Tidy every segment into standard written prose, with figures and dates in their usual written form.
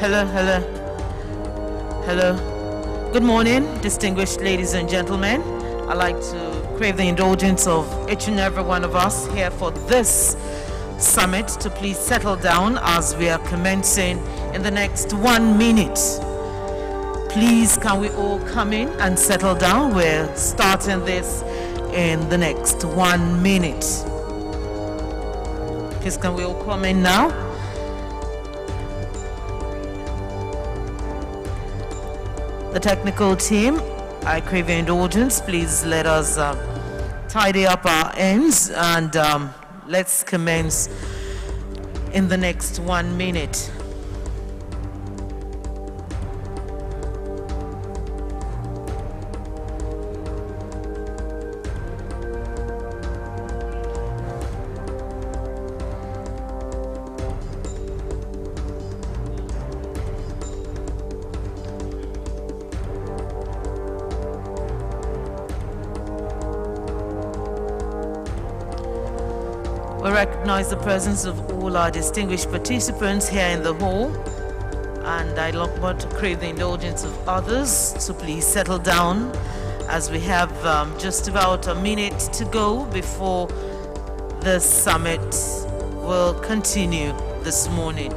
Hello, hello, hello. Good morning, distinguished ladies and gentlemen. I'd like to crave the indulgence of each and every one of us here for this summit to please settle down as we are commencing in the next 1 minute. Please, can we all come in and settle down? We're starting this in the next 1 minute. Please, can we all come in now? The technical team, I crave your indulgence. Please let us tidy up our ends and let's commence in the next 1 minute. We recognize the presence of all our distinguished participants here in the hall, and I look forward to crave the indulgence of others to please settle down as we have just about a minute to go before the summit will continue this morning.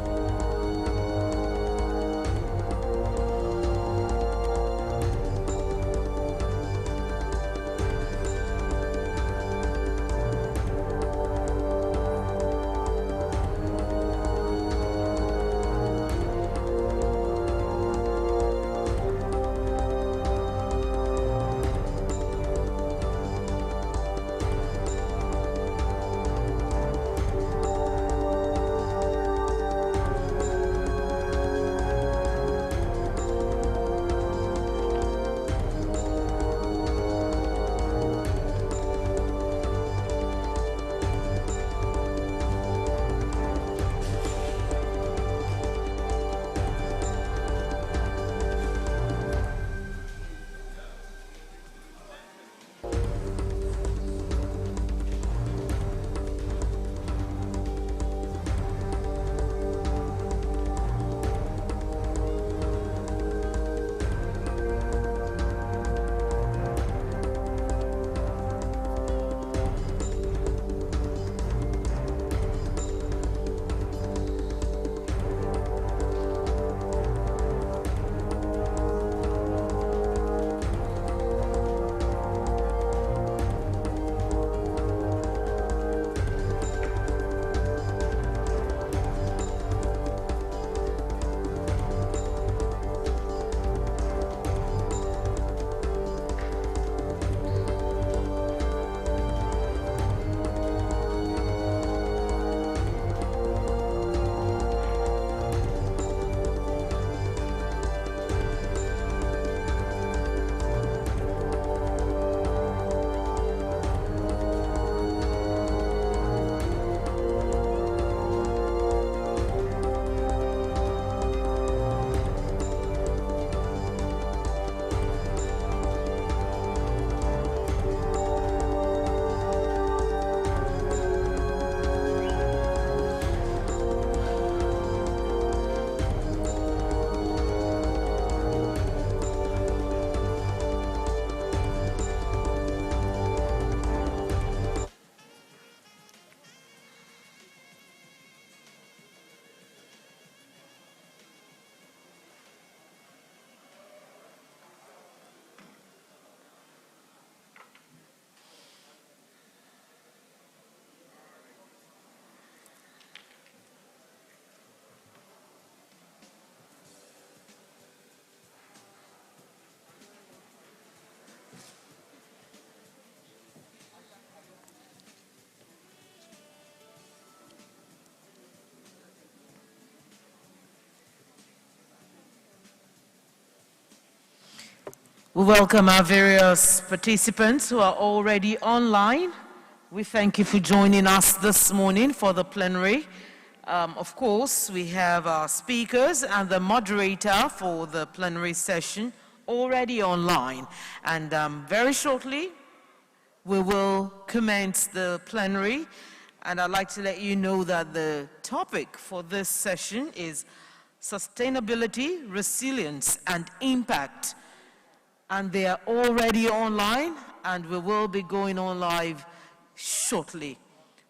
We welcome our various participants who are already online. We thank you for joining us this morning for the plenary. Of course, we have our speakers and the moderator for the plenary session already online. And very shortly, we will commence the plenary. And I'd like to let you know that the topic for this session is Sustainability, Resilience, and Impact. And they are already online, and we will be going on live shortly.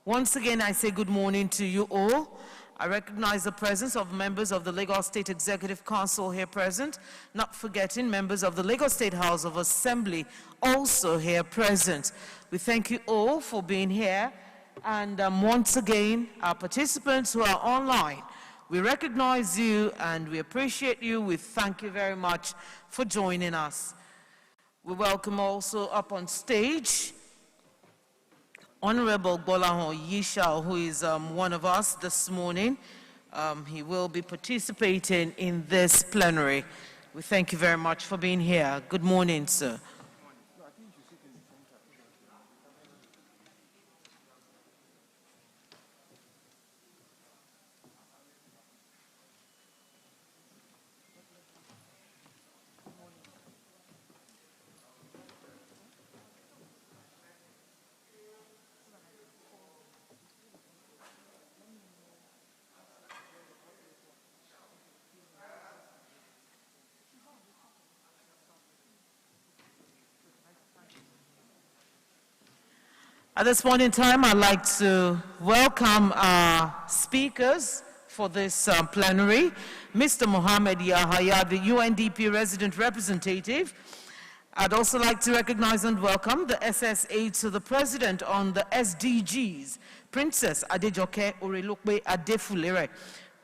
Once again, I say good morning to you all. I recognize the presence of members of the Lagos State Executive Council here present, not forgetting members of the Lagos State House of Assembly also here present. We thank you all for being here, and once again, our participants who are online, we recognize you and we appreciate you. We thank you very much for joining us. We welcome also up on stage Honorable Gbolahan Yishao, who is one of us this morning. He will be participating in this plenary. We thank you very much for being here. Good morning, sir. At this point in time, I'd like to welcome our speakers for this plenary. Mr. Mohammed Yahaya, the UNDP resident representative. I'd also like to recognize and welcome the SSA to the president on the SDGs, Princess Adejoke Orelokwe Adefulere.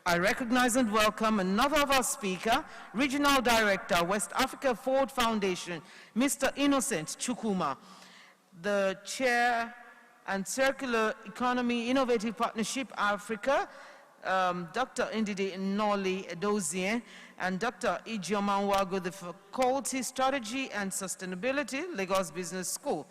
I recognize and welcome another of our speaker, Regional Director, West Africa Forward Foundation, Mr. Innocent Chukuma, the Chair and Circular Economy Innovative Partnership Africa, Dr. Ndidi Noli Edozien, and Dr. Ijeoma Nwago, the Faculty Strategy and Sustainability, Lagos Business School.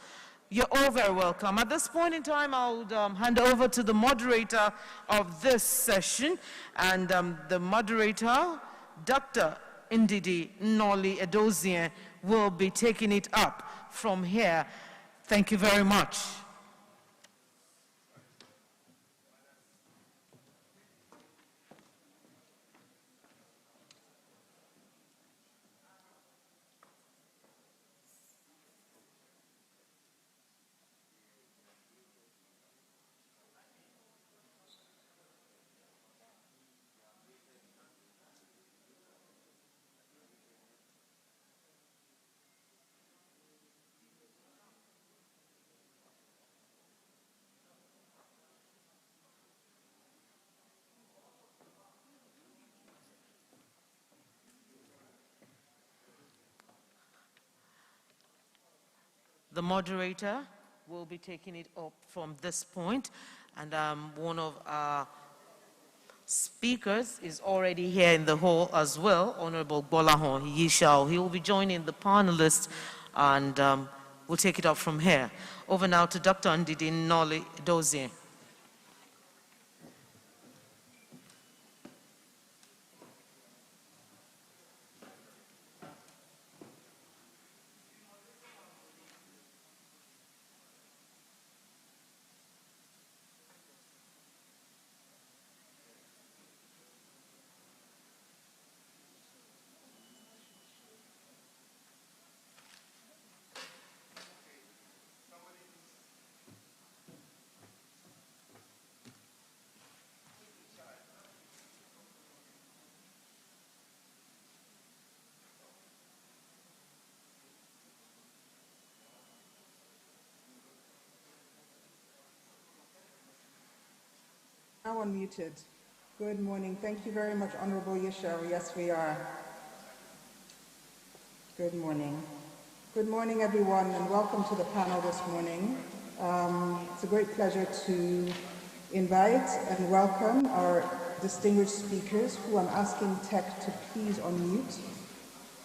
You're all very welcome. At this point in time, I would hand over to the moderator of this session, and the moderator, Dr. Ndidi Noli Edozien, will be taking it up from here. Thank you very much. The moderator will be taking it up from this point, and one of our speakers is already here in the hall as well, Honorable Gbolahan Yishao. He will be joining the panelists, and we'll take it up from here. Over now to Dr. Ndidi Noli Edozien. Now unmuted. Good morning. Thank you very much, Honorable Yishao. Yes, we are. Good morning. Good morning, everyone, and welcome to the panel this morning. It's a great pleasure to invite and welcome our distinguished speakers, who I'm asking tech to please unmute.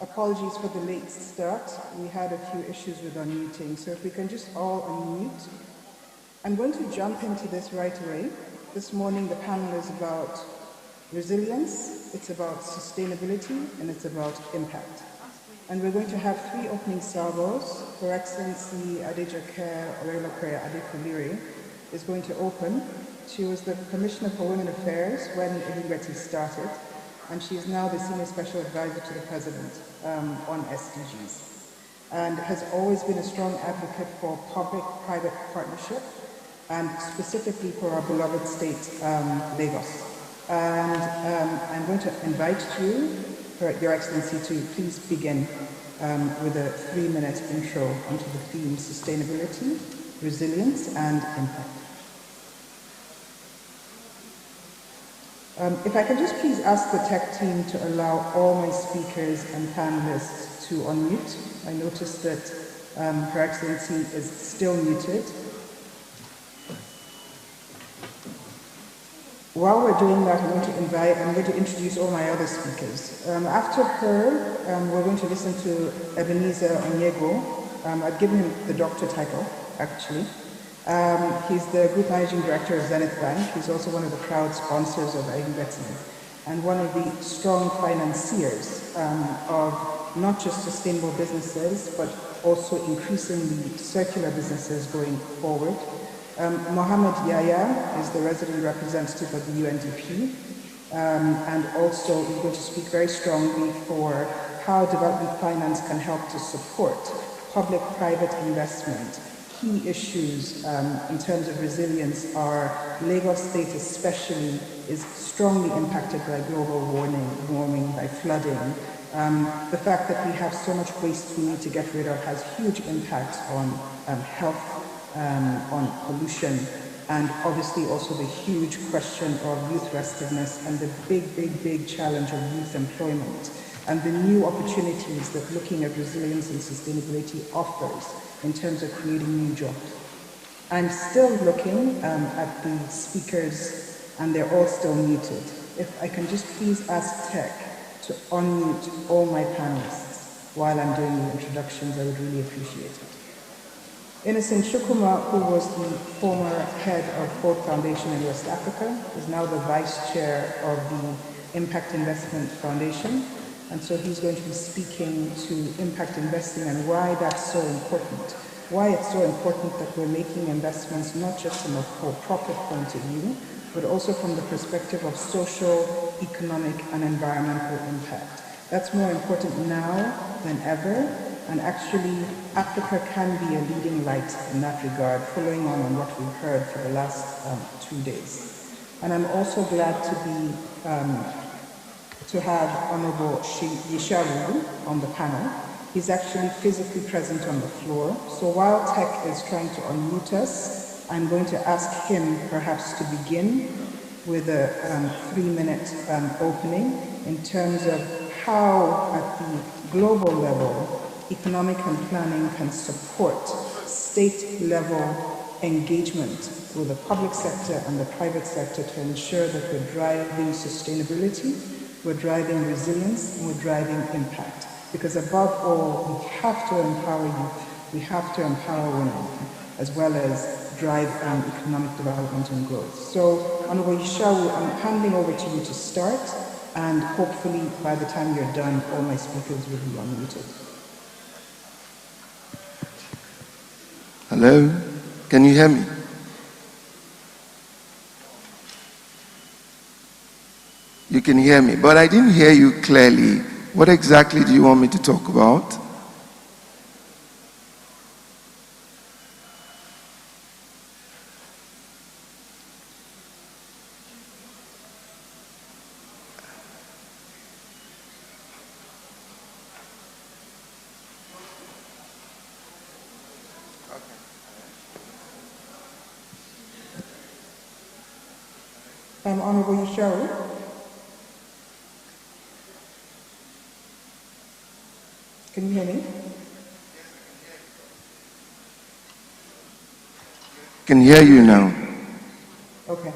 Apologies for the late start. We had a few issues with unmuting, so if we can just all unmute. I'm going to jump into this right away. This morning, the panel is about resilience, it's about sustainability, and it's about impact. And we're going to have three opening salvos. Her Excellency Adejoke Orelokwe Adefulere is going to open. She was the Commissioner for Women Affairs when Ilibeti started. and she is now the Senior Special Advisor to the President on SDGs, and has always been a strong advocate for public-private partnership, and specifically for our beloved state, Lagos. And I'm going to invite you, Your Excellency, to please begin with a 3-minute intro onto the theme sustainability, resilience, and impact. If I can just please ask the tech team to allow all my speakers and panelists to unmute. I noticed that Her Excellency is still muted. While we're doing that, I'm going to introduce all my other speakers. After her, we're going to listen to Ebenezer Onyego. I've given him the doctor title, actually. He's the Group Managing Director of Zenith Bank. He's also one of the proud sponsors of Investment and one of the strong financiers of not just sustainable businesses, but also increasingly circular businesses going forward. Mohammed Yahya is the resident representative of the UNDP, and also is going to speak very strongly for how development finance can help to support public-private investment. Key issues in terms of resilience are Lagos State especially is strongly impacted by global warming, by flooding. The fact that we have so much waste we need to get rid of has huge impacts on health, on pollution, and obviously also the huge question of youth restiveness and the big challenge of youth employment and the new opportunities that looking at resilience and sustainability offers in terms of creating new jobs. I'm still looking at the speakers and they're all still muted. If I can just please ask Tech to unmute all my panelists while I'm doing the introductions, I would really appreciate it. Innocent Shukuma, who was the former head of Ford Foundation in West Africa, is now the vice chair of the Impact Investment Foundation. And so he's going to be speaking to impact investing and why that's so important. Why it's so important that we're making investments not just from a for-profit point of view, but also from the perspective of social, economic, and environmental impact. That's more important now than ever, and actually Africa can be a leading light in that regard, following on what we've heard for the last 2 days. And I'm also glad to have Honorable Yisharu on the panel. He's actually physically present on the floor. So while Tech is trying to unmute us, I'm going to ask him perhaps to begin with a 3-minute opening in terms of how at the global level, economic and planning can support state-level engagement with the public sector and the private sector to ensure that we're driving sustainability, we're driving resilience, and we're driving impact. Because above all, we have to empower youth, we have to empower women, as well as drive economic development and growth. So, Honorable Yisharu, I'm handing over to you to start, and hopefully by the time you're done, all my speakers will be unmuted. Hello, can you hear me? You can hear me, but I didn't hear you clearly. What exactly do you want me to talk about? Honorable Yisharu. Can you hear me? Can hear you now. Okay.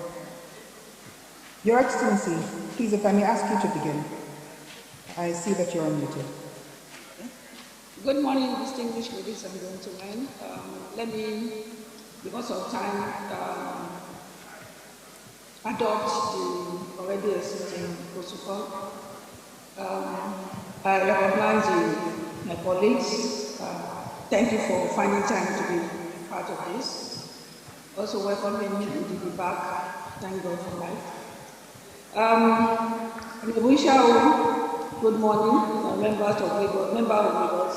Your Excellency, please, if I may ask you to begin. I see that you're unmuted. Good morning, distinguished ladies and gentlemen. Let me, because of time, adopt the already existing protocol. I recognize my colleagues. Thank you for finding time to be part of this. Also welcoming me to be back. Thank God for life. Good morning, members of Lagos, member of Lagos.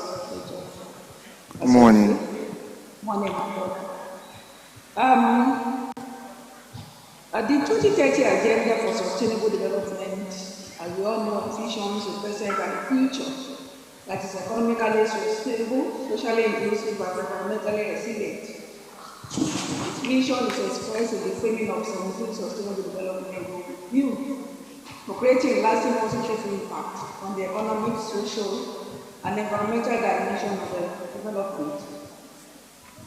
Good morning. Morning. The 2030 Agenda for Sustainable Development, as we all know, visions the present and the future that is economically sustainable, socially inclusive, and environmentally resilient. Its vision is expressed in the framing of 17 Sustainable Development View for creating lasting positive impact on the economic, social, and environmental dimension of the development.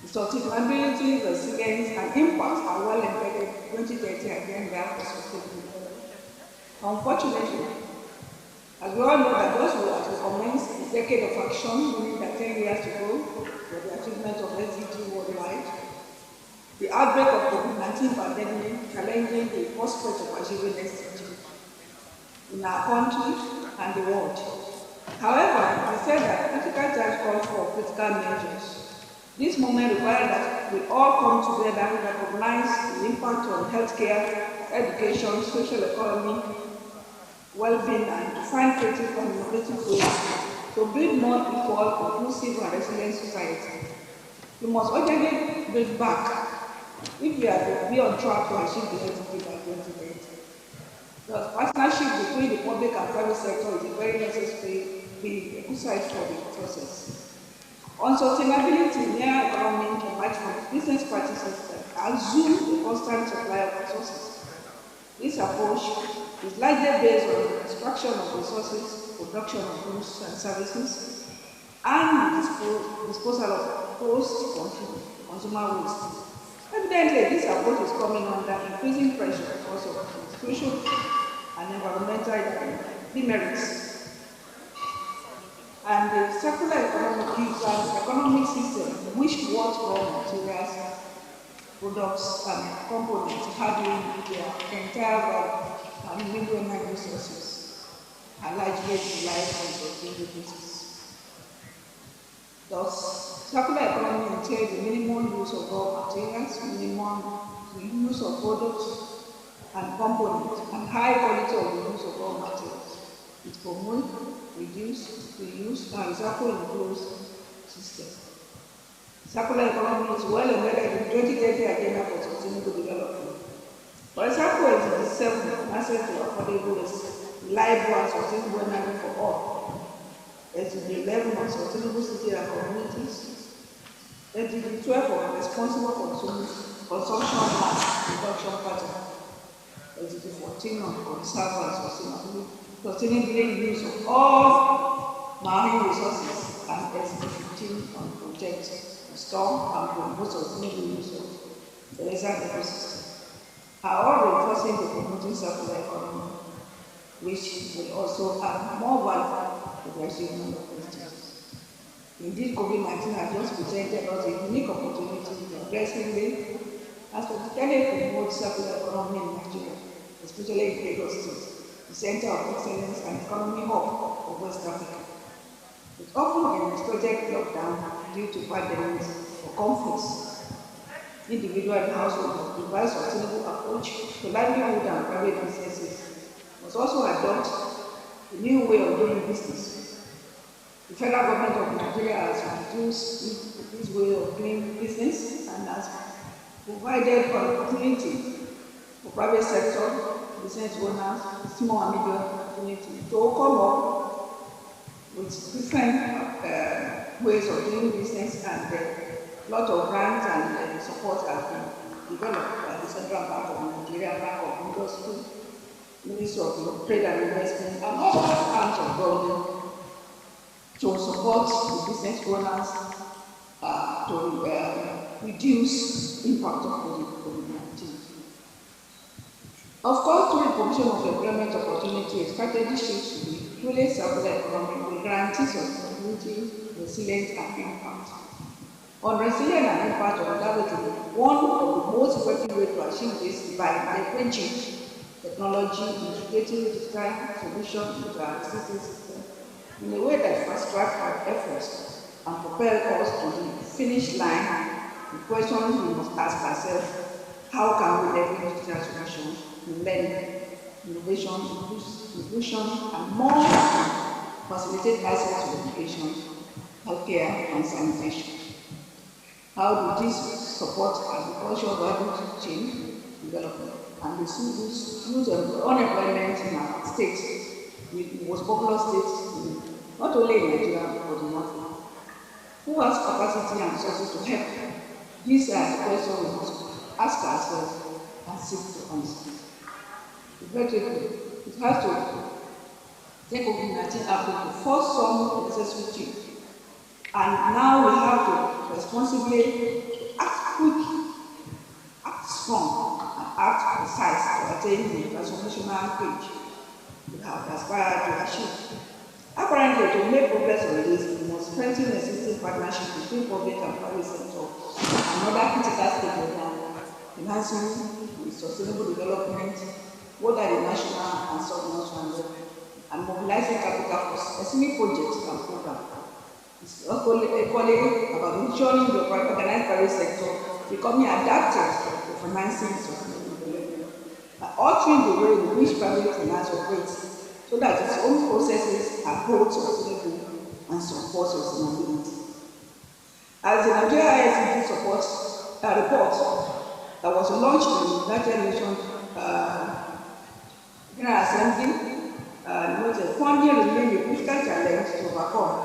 The sustainability, resilience, and impact are well embedded in the 2030 Agenda for Sustainable Development. Unfortunately, as we all know that those who have commenced the decade of action, meaning that 10 years to go for the achievement of SDG worldwide, the outbreak of COVID-19 pandemic challenging the prospect of achieving SDG in our country and the world. However, I said that critical times call for critical measures. This moment requires that we all come together and recognize the impact on healthcare, education, social economy, well-being, and to find creative and innovative ways to build more equal, inclusive, and resilient society. We must urgently build back if we are to be on track to achieve the SDG by 2030. The partnership between the public and private sector is a very necessary prerequisite for the process. On sustainability, near economy emerge from business practices that assume a constant supply of resources. This approach is largely based on the extraction of resources, production of goods and services, and the disposal of post-consumer waste. Evidently, this approach is coming under increasing pressure because of social and environmental demerits. And the circular economy is an economic system in which what raw materials, products, and components handling their entire value and renewable resources are largely relied on sustainable basis. Thus, circular economy entails the minimum use of raw materials, minimum use of products and components, and high quality of the use of raw materials. It promotes, reduce, reuse, and recycle in closed system. Circular economy is well embedded in the 2030 Agenda for Sustainable Development. For example, it is the 7th access to affordable, reliable, and sustainable energy for all. SDG 11 on sustainable cities and communities. SDG 12 on responsible consumption and production pattern. SDG 14 on conserve and sustainable use of all marine resources, and SDG 15 on protect, restore, and promote sustainable use of the reserve ecosystem, are all reinforcing the promoting circular economy, which will also add more value to the achievement of SDGs. Indeed, COVID-19 has just presented us a unique opportunity to aggressively and strategically promote circular economy in Nigeria, especially in Lagos State, the center of excellence and economy hub of West Africa. It often been project lockdown due to pandemics or conflicts. Individual and households devise sustainable approach to livelihood and private businesses must also adopt a new way of doing business. The federal government of Nigeria has introduced this way of doing business and has provided an opportunity for private sector, business owners, small and medium opportunity to come up with different ways of doing business, and a lot of grants and support has been developed by the Central Bank of Nigeria, Bank of Industry, Ministry of Trade and Investment, and all arms of government to support the business owners to reduce impact of COVID-19. Of course, through the provision of employment opportunity, a strategy shift to the truly circular economy will guarantee sustainability, resilience, and impact. On resilience and impact, undoubtedly, one of the most effective ways to achieve this is by leveraging technology, integrating digital solutions into our existing system in a way that fast-track our efforts and propel us to the finish line. The question we must ask ourselves: how can we leverage digital solutions in learning, innovation, inclusion, and more facilitate access to education, healthcare, and sanitation. How do these support agricultural value chain development and reduce unemployment in our state, the most populous state, not only in Nigeria but in Africa? Who has capacity and resources to help? These are the questions we must ask ourselves and seek to answer. Regrettably, it has to take COVID-19 outbreak to force some necessary change. And now we have to responsibly act quick, act strong, and act precise to attain the transformational page we have aspired to achieve. Apparently, to make progress on this, we must strengthen existing partnership between public and private sector and other critical stakeholders, enhancing the sustainable development, both at the national and sub-national level, and mobilizing capital for specific projects and programs. It's equally about ensuring the organized private sector becoming adapted to financing sustainable development, by altering the way in which private finance operates so that its own processes are both sustainable and support sustainability. As the Nigeria ICT support report that was launched in the United Nations General Assembly, noted funding remains a critical challenge to overcome.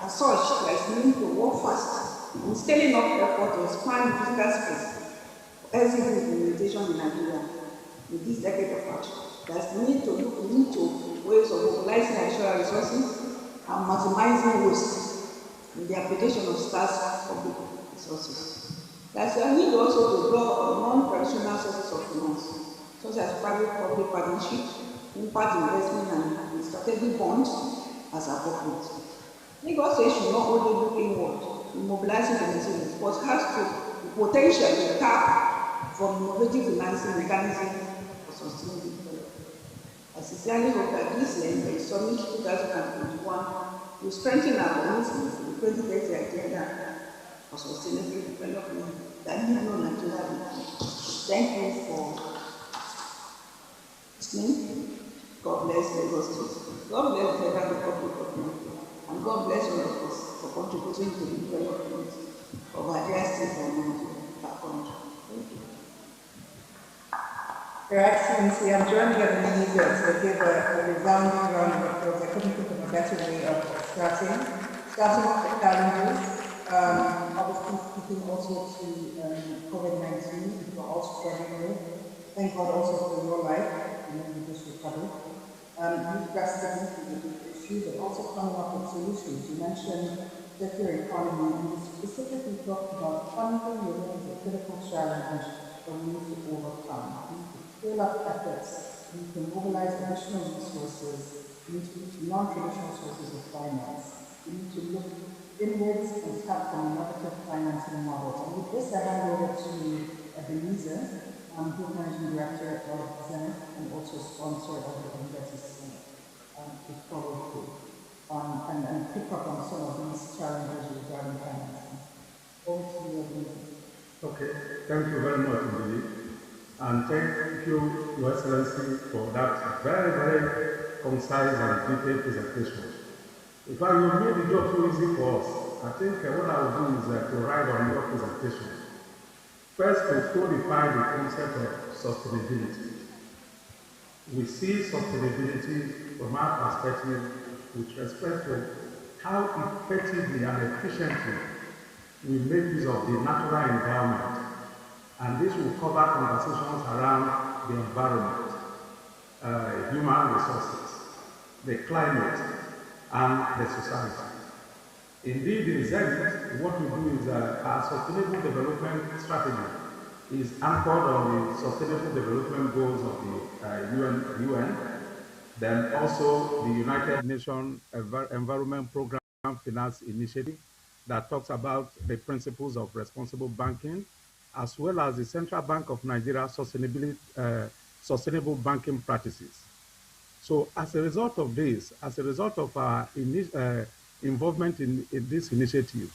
As such, there is need to work fast in scaling up effort to expand the physical space for LCD implementation in Nigeria in this decade of action. There is need to look into ways of mobilizing additional resources and maximizing waste in the application of scarce public resources. There is a need also to draw on non-traditional sources of finance, such as private-public partnership, impact investment, and strategic bonds as appropriate. Lagos State should not only look inward in mobilizing the materials, but has to potentially tap from innovative financing mechanisms for sustainable development. I sincerely hope that this year, the Summit 2021, will strengthen our commitment to the 2030 agenda for sustainable development that need no Nigeria behind. Thank you for listening. God bless Lagos State. God bless the Federal Republic of Nigeria. And God bless all of us for contributing to the development of our dear state and our country. Thank you. Your Excellency, I'm joined by the minister to give a resounding round of applause. I couldn't think of a better way of starting. Starting with the challenges, obviously speaking also to COVID-19, we're all struggling with. Thank God also for your life, you just recovered. Youth residents is a big issue, but also coming up with solutions. You mentioned circular economy, and you specifically talked about funding remains a critical challenge that we need to overcome. We need to scale up efforts, we need to mobilize additional resources, we need to use non-traditional sources of finance. We need to look inwards and tap from innovative financing models. And with this, I hand over to Ebenezer, Group Managing Director of Resilence and also sponsor of the University to follow through and pick up on some of these challenges regarding financing. Over to you, Ebenezer. Okay, thank you very much indeed. And thank you, Your Excellency, for that very, very concise and detailed presentation. In fact, you made the job so easy for us. I think what I will do is to ride on your presentation. First, to codify the concept of sustainability. We see sustainability from our perspective with respect to how effectively and efficiently we make use of the natural environment. And this will cover conversations around the environment, human resources, the climate, and the society. Indeed, in Resilence, what we do is our sustainable development strategy is anchored on the sustainable development goals of the UN, then also the United Nations Environment Program Finance Initiative that talks about the principles of responsible banking, as well as the Central Bank of Nigeria sustainable banking practices. So as a result of this, as a result of our involvement in this initiative,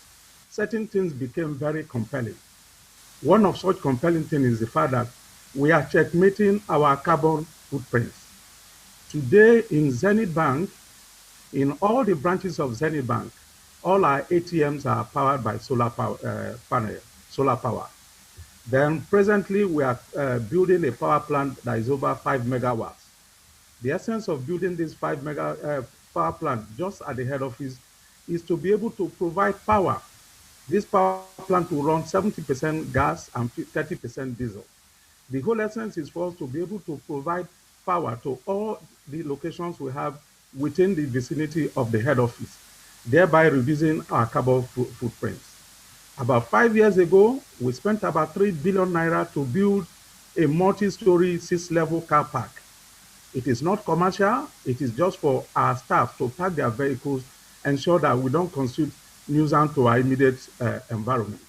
certain things became very compelling. One of such compelling things is the fact that we are checkmating our carbon footprints. Today in Zenith Bank, in all the branches of Zenith Bank, all our ATMs are powered by solar power. Then presently we are building a power plant that is over 5 megawatts. The essence of building this 5 mega power plant just at the head office is to be able to provide power. This power plant will run 70% gas and 30% diesel. The whole essence is for us to be able to provide power to all the locations we have within the vicinity of the head office, thereby reducing our carbon footprints. About 5 years ago, we spent about 3 billion naira to build a multi-story 6-level car park. It is not commercial, it is just for our staff to park their vehicles, ensure that we don't constitute nuisance to our immediate environment.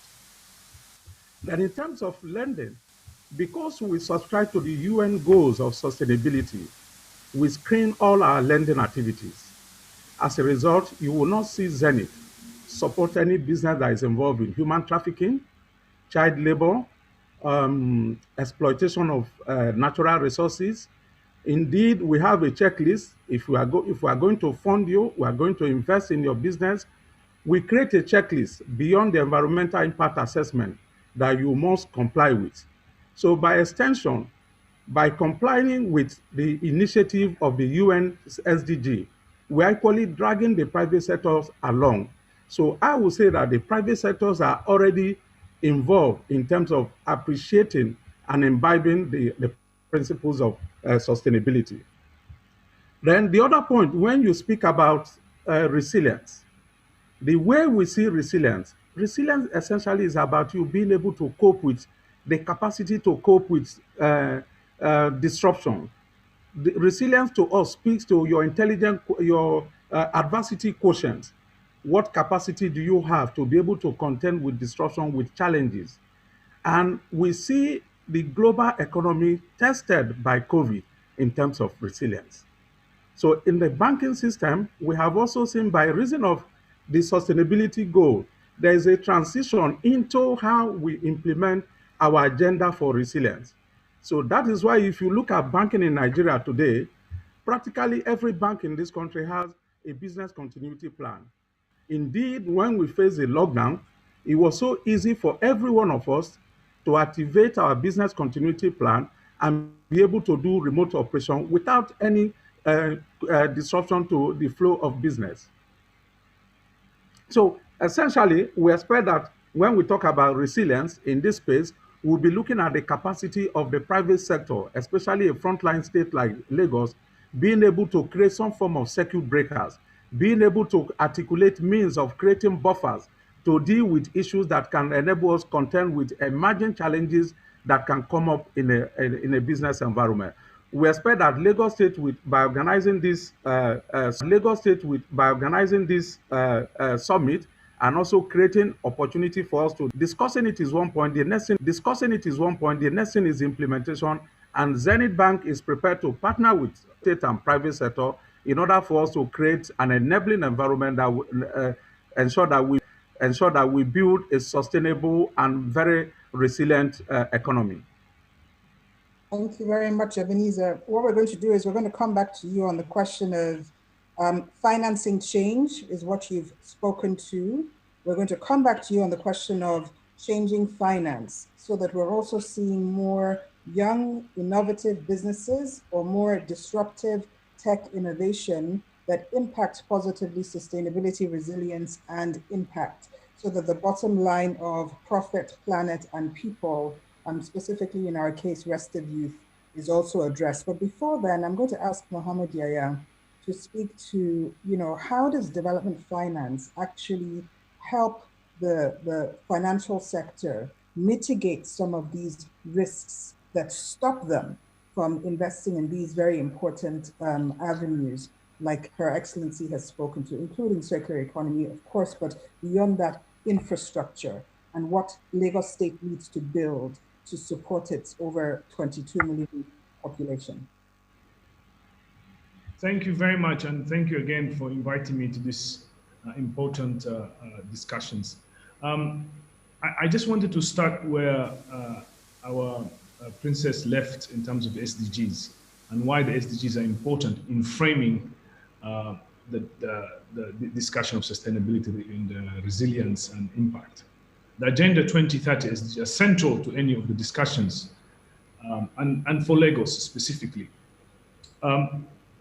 Then in terms of lending, because we subscribe to the UN goals of sustainability, we screen all our lending activities. As a result, you will not see Zenith support any business that is involved in human trafficking, child labor, exploitation of natural resources. Indeed, we have a checklist. If we are going to fund you, we are going to invest in your business, we create a checklist beyond the environmental impact assessment that you must comply with. So by extension, by complying with the initiative of the UN SDG, we're equally dragging the private sectors along. So I would say that the private sectors are already involved in terms of appreciating and imbibing the principles of sustainability. Then the other point, when you speak about resilience, the way we see resilience essentially is about you being able to cope with the capacity to cope with disruption. The resilience to us speaks to your your adversity quotient. What capacity do you have to be able to contend with disruption, with challenges? And we see the global economy tested by COVID in terms of resilience. So in the banking system, we have also seen by reason of the sustainability goal, there is a transition into how we implement our agenda for resilience. So that is why if you look at banking in Nigeria today, practically every bank in this country has a business continuity plan. Indeed, when we faced the lockdown, it was so easy for every one of us to activate our business continuity plan and be able to do remote operation without any disruption to the flow of business. So essentially, we expect that when we talk about resilience in this space, we'll be looking at the capacity of the private sector, especially a frontline state like Lagos, being able to create some form of circuit breakers, being able to articulate means of creating buffers to deal with issues that can enable us contend with emerging challenges that can come up in a business environment. We expect that Lagos State, by organizing this summit and also creating opportunity for us to discussing it is one point. The next thing is implementation, and Zenith Bank is prepared to partner with state and private sector in order for us to create an enabling environment that will ensure that we build a sustainable and very resilient economy. Thank you very much, Ebenezer. What we're going to do is we're going to come back to you on the question of financing change is what you've spoken to. We're going to come back to you on the question of changing finance so that we're also seeing more young, innovative businesses or more disruptive tech innovation that impacts positively sustainability, resilience, and impact, so that the bottom line of profit, planet, and people, specifically in our case, restive youth, is also addressed. But before then, I'm going to ask Mohammed Yaya to speak to, how does development finance actually help the financial sector mitigate some of these risks that stop them from investing in these very important avenues, like Her Excellency has spoken to, including circular economy, of course, but beyond that, infrastructure and what Lagos State needs to build to support its over 22 million population. Thank you very much, and thank you again for inviting me to this important discussions. I just wanted to start where our princess left in terms of SDGs. and why the SDGs are important in framing the discussion of sustainability and resilience and impact. The Agenda 2030 is central to any of the discussions, and for Lagos specifically.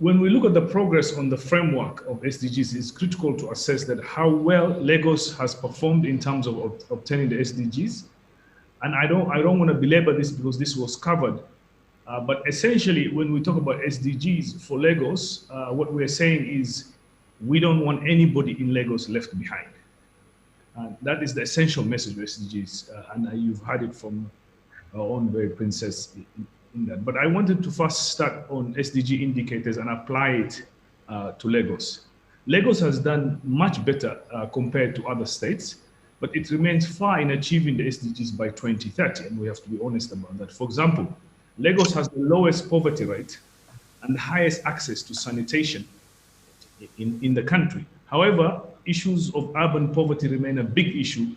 When we look at the progress on the framework of SDGs, it's critical to assess that how well Lagos has performed in terms of obtaining the SDGs. And I don't want to belabor this because this was covered. But essentially, when we talk about SDGs for Lagos, what we're saying is we don't want anybody in Lagos left behind. That is the essential message of SDGs, and you've heard it from our own very princess in that. But I wanted to first start on SDG indicators and apply it to Lagos. Lagos has done much better compared to other states, but it remains far in achieving the SDGs by 2030, and we have to be honest about that. For example, Lagos has the lowest poverty rate and the highest access to sanitation in the country. However, issues of urban poverty remain a big issue,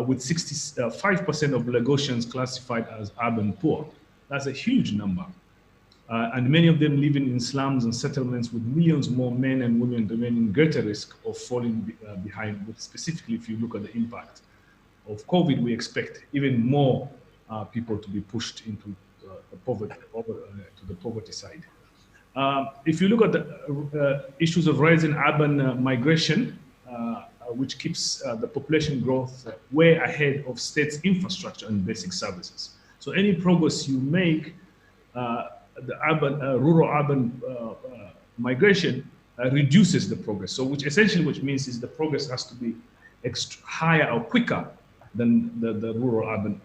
with 65% of Lagosians classified as urban poor. That's a huge number. And many of them living in slums and settlements, with millions more men and women remaining greater risk of falling behind. But specifically, if you look at the impact of COVID, we expect even more people to be pushed into the poverty side. If you look at the issues of rising urban migration, which keeps the population growth way ahead of states' infrastructure and basic services. So any progress you make, the rural-urban migration reduces the progress. So which means is the progress has to be higher or quicker than the rural-urban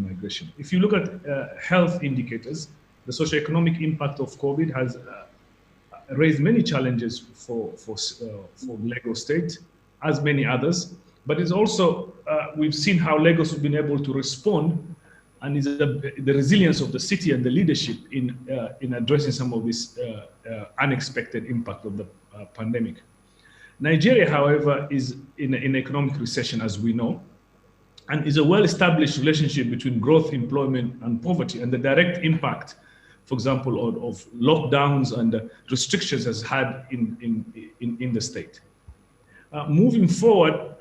migration. If you look at health indicators, the socioeconomic impact of COVID has raised many challenges for Lagos State, as many others. But it's also, we've seen how Lagos has been able to respond, and is the resilience of the city and the leadership in addressing some of this unexpected impact of the pandemic. Nigeria, however, is in economic recession, as we know, and is a well-established relationship between growth, employment, and poverty, and the direct impact, for example, of lockdowns and restrictions has had in the state. Moving forward,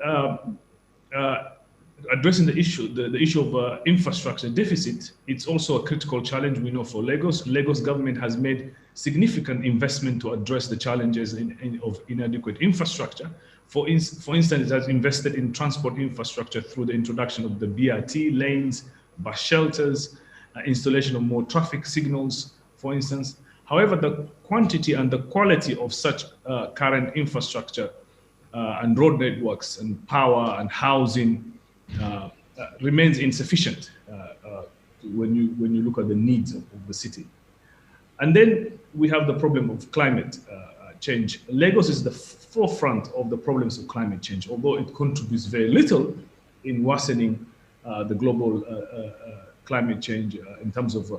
addressing the issue of infrastructure deficit, it's also a critical challenge we know for Lagos. Lagos government has made significant investment to address the challenges of inadequate infrastructure. For instance, it has invested in transport infrastructure through the introduction of the BRT lanes, bus shelters, installation of more traffic signals, for instance. However, the quantity and the quality of such current infrastructure and road networks and power and housing remains insufficient when you look at the needs of the city. And then we have the problem of climate change. Lagos is the forefront of the problems of climate change, although it contributes very little in worsening the global climate change in terms of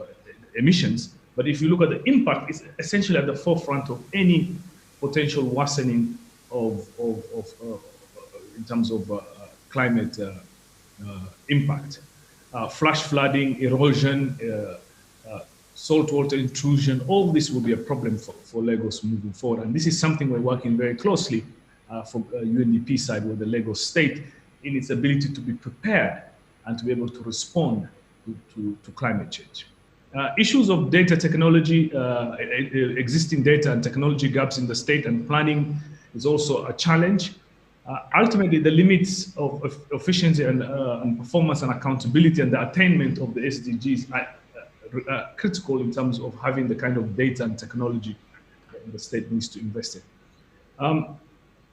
emissions. But if you look at the impact, it's essentially at the forefront of any potential worsening in terms of climate impact. Flash flooding, erosion, saltwater intrusion, all this will be a problem for Lagos moving forward. And this is something we're working very closely from UNDP side with the Lagos state in its ability to be prepared and to be able to respond to climate change. Issues of data technology, existing data and technology gaps in the state and planning is also a challenge. Ultimately, the limits of efficiency and performance and accountability and the attainment of the SDGs are critical in terms of having the kind of data and technology that the state needs to invest in.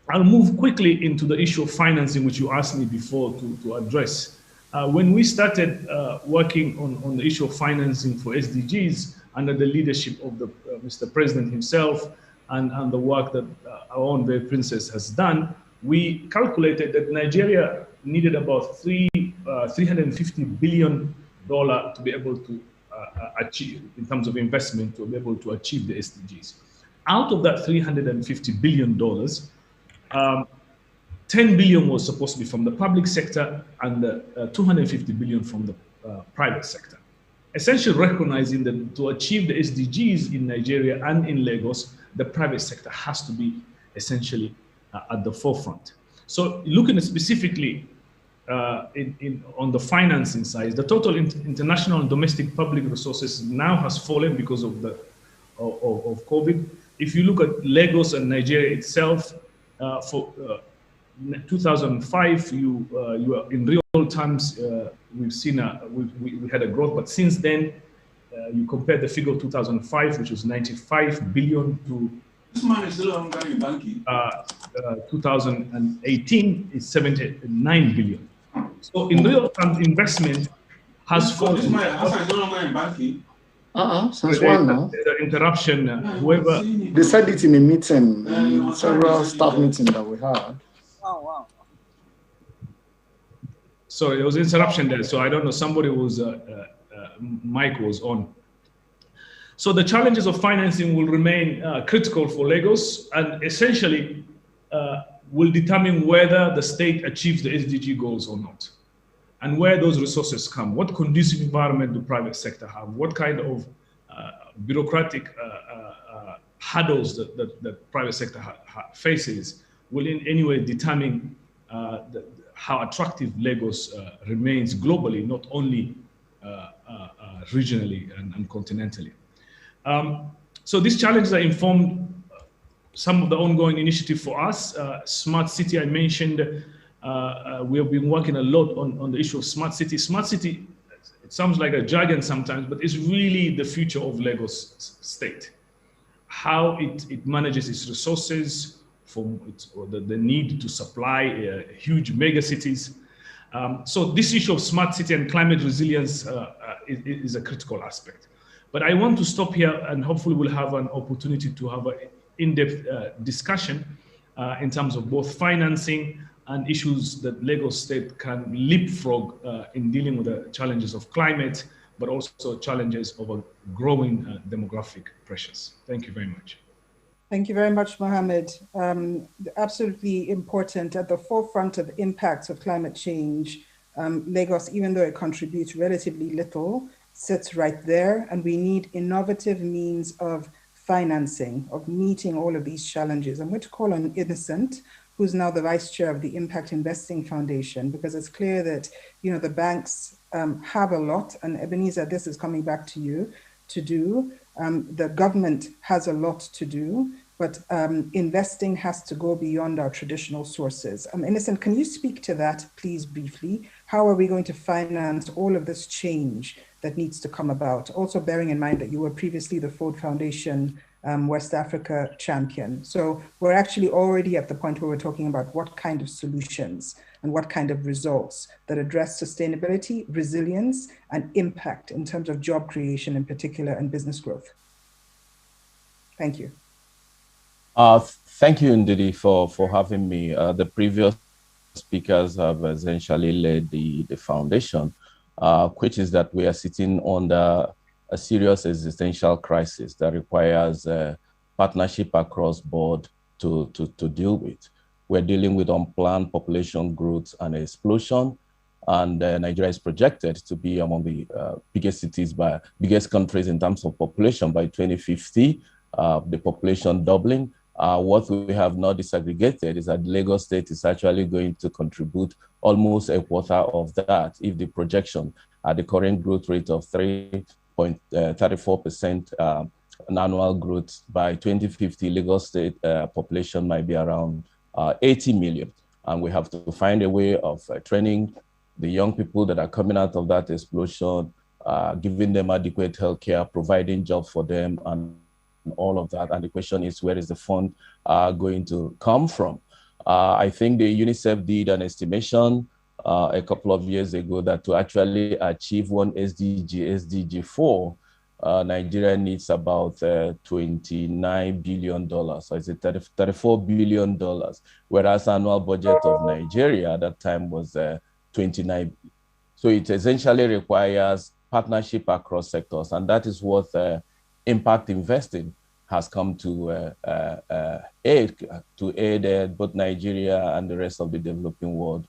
I'll move quickly into the issue of financing, which you asked me before to address. When we started working on the issue of financing for SDGs under the leadership of Mr. President himself and the work that our own very princess has done, we calculated that Nigeria needed about $350 billion to be able to achieve, in terms of investment, to be able to achieve the SDGs. Out of that $350 billion, 10 billion was supposed to be from the public sector and 250 billion from the private sector. essentially recognizing that to achieve the SDGs in Nigeria and in Lagos, the private sector has to be essentially at the forefront. So looking specifically on the financing side, the total international and domestic public resources now has fallen because of of COVID. If you look at Lagos and Nigeria itself, for 2005, you are in real terms, we've seen we had a growth, but since then, you compare the figure of 2005, which was 95 billion, to This man is still on going banking. 2018 is 79 billion. So in real terms, investment has fallen. This man is no longer in banking. Since when now? The interruption, whoever. They said it in a meeting, several staff meetings that we had. Wow. Sorry, there was interruption there. So I don't know, somebody was, mic was on. So the challenges of financing will remain critical for Lagos, and essentially will determine whether the state achieves the SDG goals or not, and where those resources come. What conducive environment do private sector have? What kind of bureaucratic hurdles that private sector faces will in any way determine how attractive Lagos remains globally, not only regionally and continentally. So these challenges are informed some of the ongoing initiative for us. Smart City, I mentioned, we have been working a lot on the issue of Smart City. Smart City, it sounds like a jargon sometimes, but it's really the future of Lagos state. How it manages its resources, or the need to supply huge mega cities. So this issue of Smart City and climate resilience is a critical aspect. But I want to stop here, and hopefully we'll have an opportunity to have an in-depth discussion in terms of both financing and issues that Lagos State can leapfrog in dealing with the challenges of climate, but also challenges of a growing demographic pressures. Thank you very much. Thank you very much, Mohammed. Absolutely important. At the forefront of impacts of climate change, Lagos, even though it contributes relatively little, sits right there, and we need innovative means of financing, of meeting all of these challenges. I'm going to call on Innocent, who's now the vice chair of the Impact Investing Foundation, because it's clear that the banks have a lot, and Ebenezer, this is coming back to you, to do. The government has a lot to do, but investing has to go beyond our traditional sources. Innocent, can you speak to that, please, briefly? How are we going to finance all of this change that needs to come about? Also bearing in mind that you were previously the Ford Foundation West Africa champion. So we're actually already at the point where we're talking about what kind of solutions and what kind of results that address sustainability, resilience, and impact in terms of job creation in particular and business growth. Thank you. Thank you, Ndidi, for having me. The previous speakers have essentially led the foundation, which is that we are sitting under a serious existential crisis that requires partnership across board to deal with. We're dealing with unplanned population growth and explosion, and Nigeria is projected to be among the biggest countries in terms of population by 2050, the population doubling. What we have not disaggregated is that Lagos State is actually going to contribute almost a quarter of that if the projection at the current growth rate of 3.34% annual growth by 2050, Lagos State population might be around 80 million. And we have to find a way of training the young people that are coming out of that explosion, giving them adequate healthcare, providing jobs for them, and all of that. And the question is, where is the fund going to come from? I think the UNICEF did an estimation a couple of years ago that to actually achieve one SDG 4, Nigeria needs about $29 billion. So it's $34 billion, whereas annual budget of Nigeria at that time was 29 billion. So it essentially requires partnership across sectors, and that is what impact investing has come to aid both Nigeria and the rest of the developing world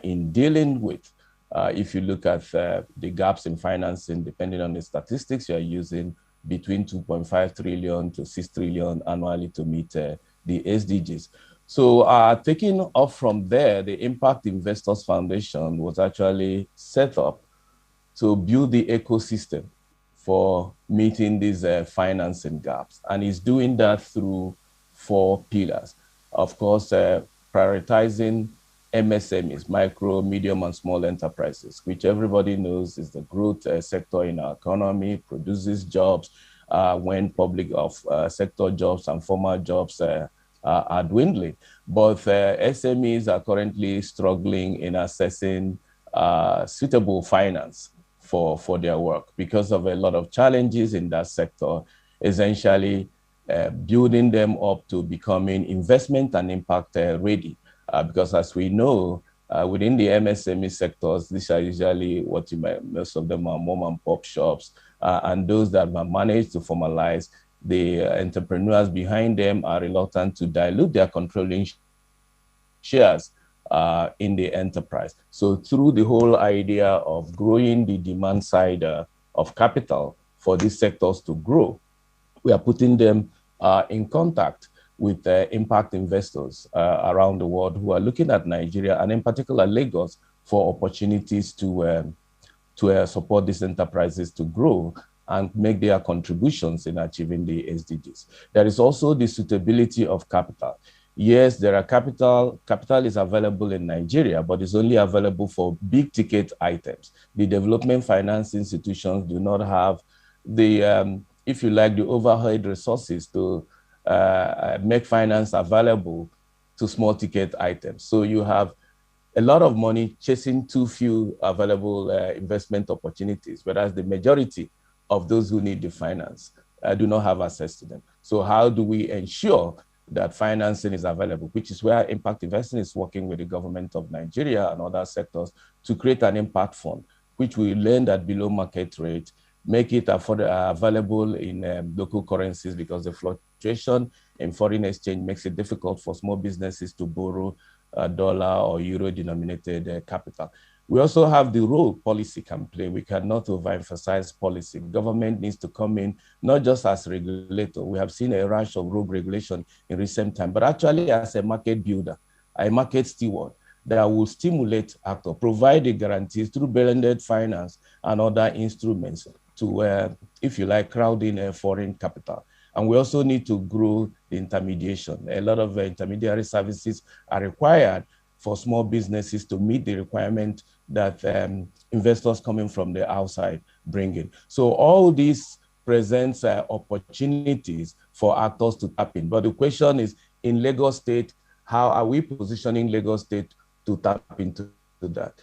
in dealing with. If you look at the gaps in financing, depending on the statistics, you are using between 2.5 trillion to 6 trillion annually to meet the SDGs. So taking off from there, the Impact Investors Foundation was actually set up to build the ecosystem for meeting these financing gaps. And it's doing that through 4 pillars. Of course, prioritizing MSMEs, micro, medium, and small enterprises, which everybody knows is the growth sector in our economy, produces jobs when public sector jobs and formal jobs are dwindling. But SMEs are currently struggling in accessing suitable finance for their work because of a lot of challenges in that sector, essentially building them up to becoming investment and impact ready. Because as we know, within the MSME sectors, these are usually what you might, most of them are mom and pop shops, and those that have managed to formalize, the entrepreneurs behind them are reluctant to dilute their controlling shares in the enterprise. So through the whole idea of growing the demand side of capital for these sectors to grow, we are putting them in contact with impact investors around the world who are looking at Nigeria and in particular Lagos for opportunities to support these enterprises to grow and make their contributions in achieving the SDGs. There is also the suitability of capital. Yes, there are capital is available in Nigeria, but it's only available for big ticket items. The development finance institutions do not have the, if you like, the overhead resources to make finance available to small ticket items. So you have a lot of money chasing too few available investment opportunities, whereas the majority of those who need the finance do not have access to them. So how do we ensure that financing is available, which is where impact investing is working with the government of Nigeria and other sectors to create an impact fund, which we lend at below market rate, make it available in local currencies because the fluctuation in foreign exchange makes it difficult for small businesses to borrow dollar or euro denominated capital. We also have the role policy can play. We cannot overemphasize policy. Government needs to come in, not just as regulator. We have seen a rush of rogue regulation in recent time, but actually as a market builder, a market steward that will stimulate actors, provide the guarantees through blended finance and other instruments to, if you like, crowd in foreign capital. And we also need to grow the intermediation. A lot of intermediary services are required for small businesses to meet the requirement that investors coming from the outside bring in. So all this presents opportunities for actors to tap in. But the question is, in Lagos State, how are we positioning Lagos State to tap into that?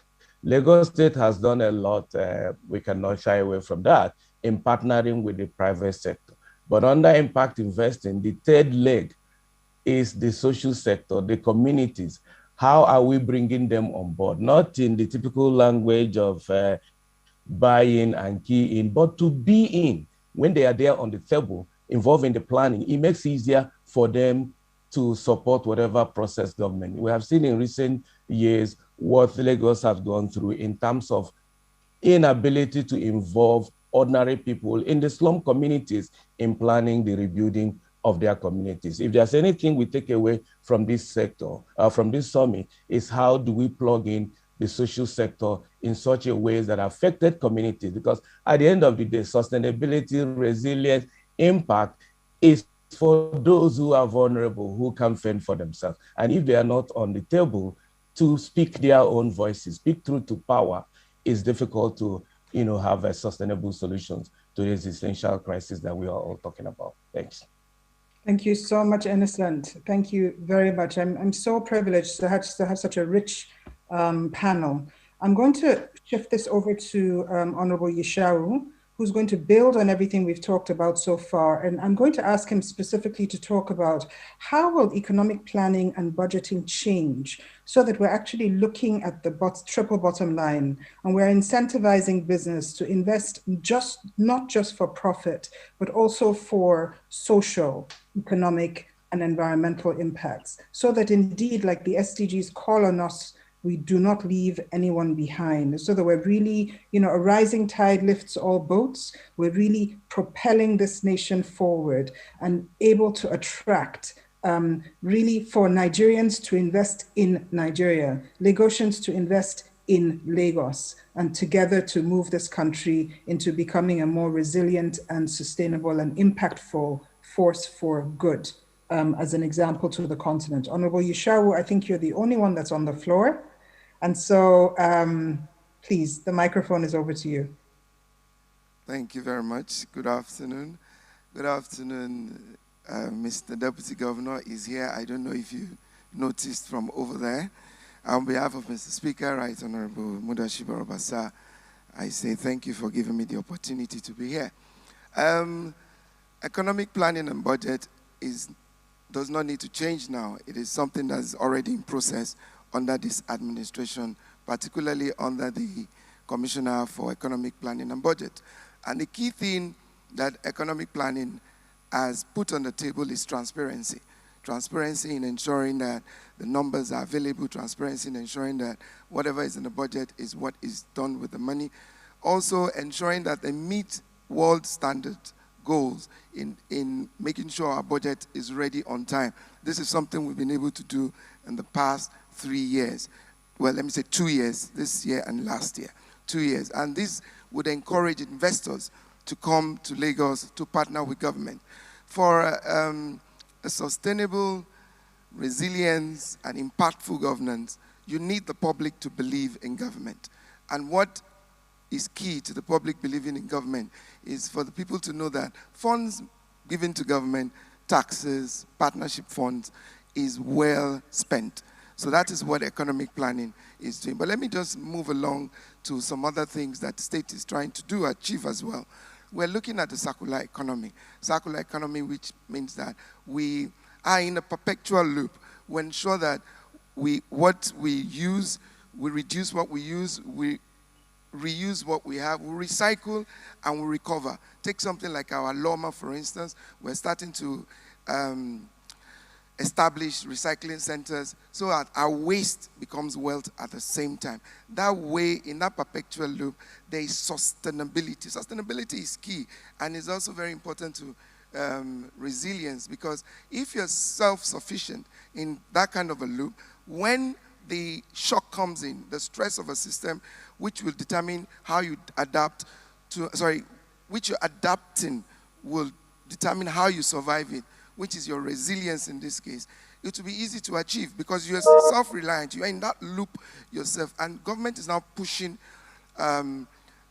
Lagos State has done a lot, we cannot shy away from that, in partnering with the private sector. But under impact investing, the third leg is the social sector, the communities. How are we bringing them on board? Not in the typical language of buy in and key in, but to be in. When they are there on the table, involved in the planning, it makes it easier for them to support whatever process government. We have seen in recent years what Lagos has gone through in terms of inability to involve ordinary people in the slum communities in planning the rebuilding of their communities. If there's anything we take away from this sector, from this summit, is how do we plug in the social sector in such a way that affected communities? Because at the end of the day, sustainability, resilience, impact is for those who are vulnerable, who can't fend for themselves. And if they are not on the table to speak their own voices, speak truth to power, it's difficult to have sustainable solutions to this essential crisis that we are all talking about. Thanks. Thank you so much, Innocent. Thank you very much. I'm so privileged to have such a rich panel. I'm going to shift this over to Honorable Yeshau, who's going to build on everything we've talked about so far. And I'm going to ask him specifically to talk about how will economic planning and budgeting change so that we're actually looking at the triple bottom line and we're incentivizing business to invest not just for profit, but also for social, economic, and environmental impacts, so that indeed, like the SDGs call on us we do not leave anyone behind. So that we're really, a rising tide lifts all boats. We're really propelling this nation forward and able to attract really for Nigerians to invest in Nigeria, Lagosians to invest in Lagos, and together to move this country into becoming a more resilient and sustainable and impactful force for good, as an example to the continent. Honorable Yushawu, I think you're the only one that's on the floor. And so please, the microphone is over to you. Thank you very much. Good afternoon. Good afternoon. Mr. Deputy Governor is here. I don't know if you noticed from over there. On behalf of Mr. Speaker, Right Honorable Mudashiba Obasa, I say thank you for giving me the opportunity to be here. Economic planning and budget does not need to change now. It is something that is already in process under this administration, particularly under the Commissioner for Economic Planning and Budget. And the key thing that economic planning has put on the table is transparency. Transparency in ensuring that the numbers are available, transparency in ensuring that whatever is in the budget is what is done with the money. Also ensuring that they meet world standard goals in making sure our budget is ready on time. This is something we've been able to do in the past 3 years. Well, let me say 2 years, this year and last year, 2 years. And this would encourage investors to come to Lagos to partner with government. For a sustainable, resilience, and impactful governance, you need the public to believe in government. And what is key to the public believing in government is for the people to know that funds given to government, taxes, partnership funds, is well spent. So that is what economic planning is doing. But let me just move along to some other things that the state is trying to do, achieve as well. We're looking at the circular economy. Circular economy, which means that we are in a perpetual loop. We ensure that what we use, we reduce what we use, we reuse what we have, we recycle and we recover. Take something like our Loma, for instance. We're starting to establish recycling centers so that our waste becomes wealth at the same time. That way, in that perpetual loop, there is sustainability. Sustainability is key, and is also very important to resilience, because if you're self-sufficient in that kind of a loop, when the shock comes in, the stress of a system, which will determine how you adapt to, which you're adapting will determine how you survive it, which is your resilience in this case. It will be easy to achieve because you're self-reliant, you're in that loop yourself, and government is now pushing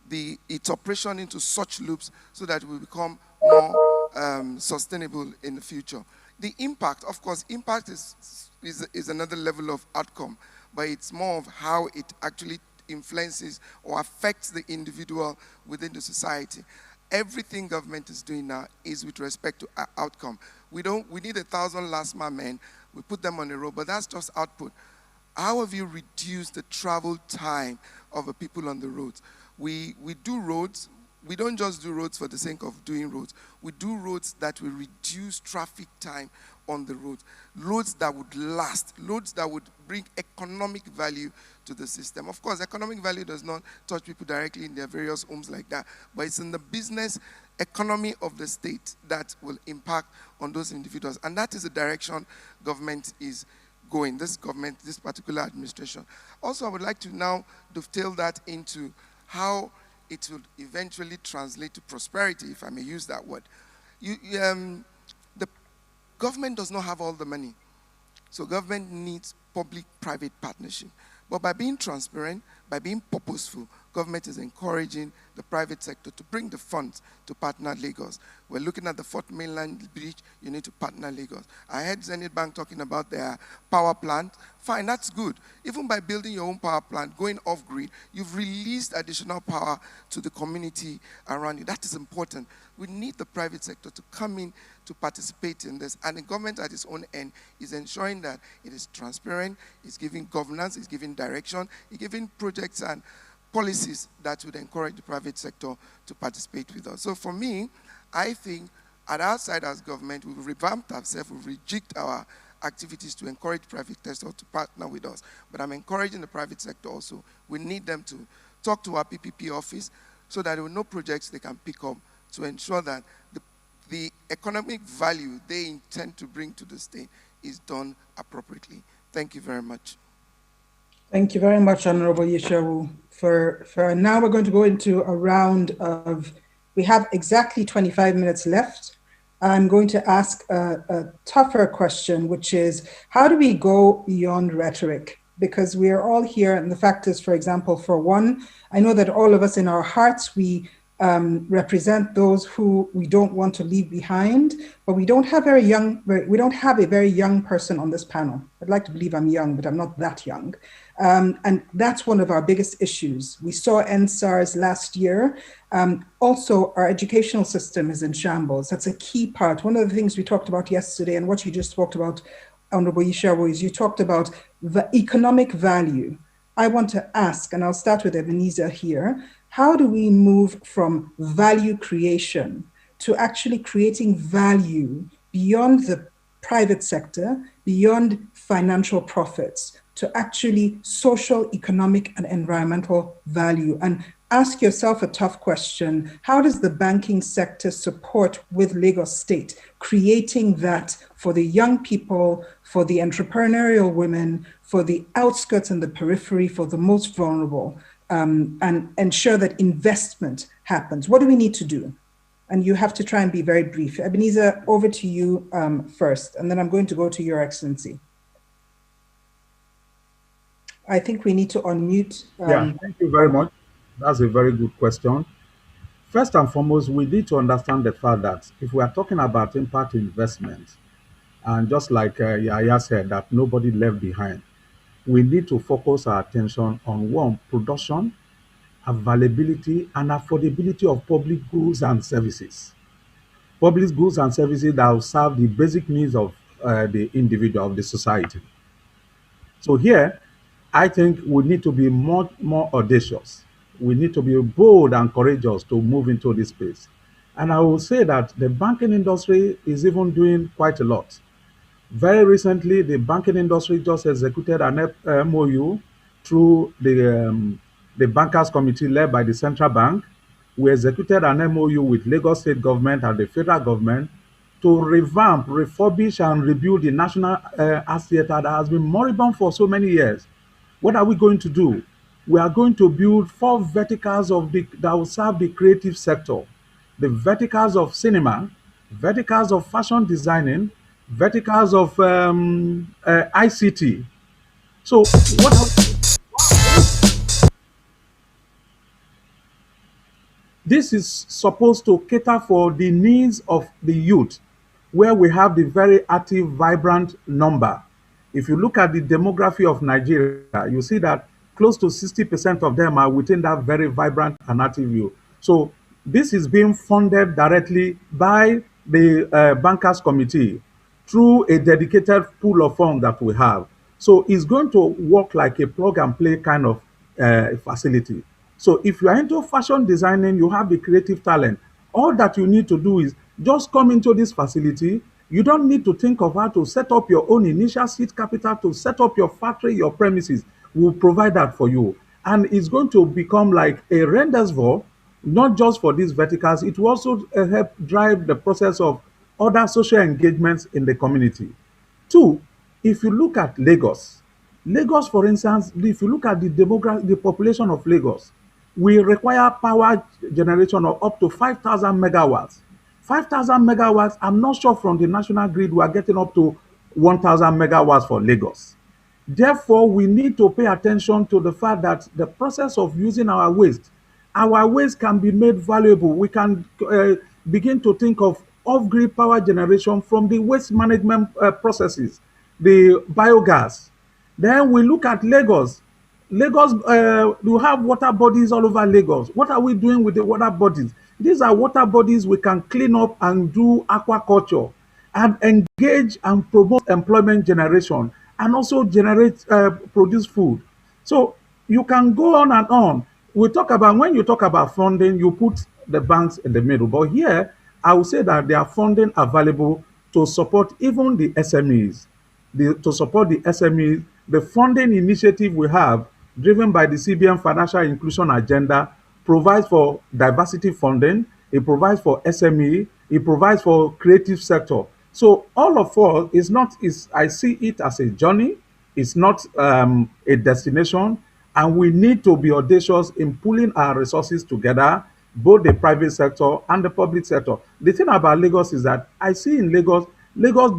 its operation into such loops so that it will become more sustainable in the future. The impact, of course, impact is another level of outcome, but it's more of how it actually influences or affects the individual within the society. Everything government is doing now is with respect to outcome. We need 1,000 last mile men, we put them on the road, but that's just output. How have you reduced the travel time of the people on the roads? We do roads. We don't just do roads for the sake of doing roads. We do roads that will reduce traffic time on the roads. Roads that would last. Roads that would bring economic value to the system. Of course, economic value does not touch people directly in their various homes like that, but it's in the business economy of the state that will impact on those individuals. And that is the direction government is going, this government, this particular administration. Also, I would like to now dovetail that into how it will eventually translate to prosperity, if I may use that word. The government does not have all the money. So government needs public-private partnership. But by being transparent, by being purposeful, government is encouraging the private sector to bring the funds to partner Lagos. We're looking at the Fourth Mainland Bridge, you need to partner Lagos. I heard Zenith Bank talking about their power plant. Fine, that's good. Even by building your own power plant, going off-grid, you've released additional power to the community around you. That is important. We need the private sector to come in to participate in this. And the government at its own end is ensuring that it is transparent, it's giving governance, it's giving direction, it's giving projects and policies that would encourage the private sector to participate with us. So for me, I think at our side as government, we've revamped ourselves, we've rejigged our activities to encourage private sector to partner with us. But I'm encouraging the private sector also. We need them to talk to our PPP office so that they will know projects they can pick up to ensure that the economic value they intend to bring to the state is done appropriately. Thank you very much. Thank you very much, Honorable Yeshawu. For now, we're going to go into a round of, we have exactly 25 minutes left. I'm going to ask a tougher question, which is, how do we go beyond rhetoric? Because we are all here, and the fact is, for example, for one, I know that all of us in our hearts, we represent those who we don't want to leave behind, but we don't have we don't have a very young person on this panel. I'd like to believe I'm young, but I'm not that young. And that's one of our biggest issues. We saw NSARS last year. Also, our educational system is in shambles. That's a key part. One of the things we talked about yesterday, and what you just talked about, Honorable Yeshawu, is you talked about the economic value. I want to ask, and I'll start with Ebenezer here, how do we move from value creation to actually creating value beyond the private sector, beyond financial profits, to actually social, economic, and environmental value? And ask yourself a tough question. How does the banking sector support with Lagos State, creating that for the young people, for the entrepreneurial women, for the outskirts and the periphery, for the most vulnerable, and ensure that investment happens? What do we need to do? And you have to try and be very brief. Ebenezer, over to you first, and then I'm going to go to Your Excellency. I think we need to unmute. Yeah, thank you very much. That's a very good question. First and foremost, we need to understand the fact that if we are talking about impact investment, and just like Yaya said, that nobody left behind, we need to focus our attention on one, production, availability, and affordability of public goods and services. Public goods and services that will serve the basic needs of the individual, of the society. So here, I think we need to be more audacious. We need to be bold and courageous to move into this space. And I will say that the banking industry is even doing quite a lot. Very recently, the banking industry just executed an MOU through the Bankers Committee led by the Central Bank. We executed an MOU with Lagos State government and the federal government to revamp, refurbish, and rebuild the National Art Theatre that has been moribund for so many years. What are we going to do? We are going to build 4 verticals that will serve the creative sector. The verticals of cinema, verticals of fashion designing, verticals of ICT. So this is supposed to cater for the needs of the youth, where we have the very active, vibrant number. If you look at the demography of Nigeria, you see that close to 60% of them are within that very vibrant and active youth. So this is being funded directly by the Bankers Committee through a dedicated pool of funds that we have. So it's going to work like a plug and play kind of facility. So if you are into fashion designing, you have the creative talent. All that you need to do is just come into this facility. You don't need to think of how to set up your own initial seed capital to set up your factory, your premises. We'll provide that for you. And it's going to become like a rendezvous, not just for these verticals. It will also help drive the process of other social engagements in the community. Two, if you look at Lagos, for instance, if you look at the population of Lagos, we require power generation of up to 5,000 megawatts. 5,000 megawatts, I'm not sure from the national grid we are getting up to 1,000 megawatts for Lagos. Therefore, we need to pay attention to the fact that the process of using our waste can be made valuable. We can begin to think of off-grid power generation from the waste management processes, the biogas. Then we look at Lagos. Lagos, we have water bodies all over Lagos. What are we doing with the water bodies? These are water bodies we can clean up and do aquaculture and engage and promote employment generation and also produce food. So you can go on and on. When you talk about funding, you put the banks in the middle. But here, I would say that there are funding available to support even the SMEs. to support the SMEs. The funding initiative we have, driven by the CBN Financial Inclusion Agenda, provides for diversity funding, it provides for SME, it provides for creative sector. So all of us I see it as a journey, it's not a destination, and we need to be audacious in pulling our resources together, both the private sector and the public sector. The thing about Lagos is that I see in Lagos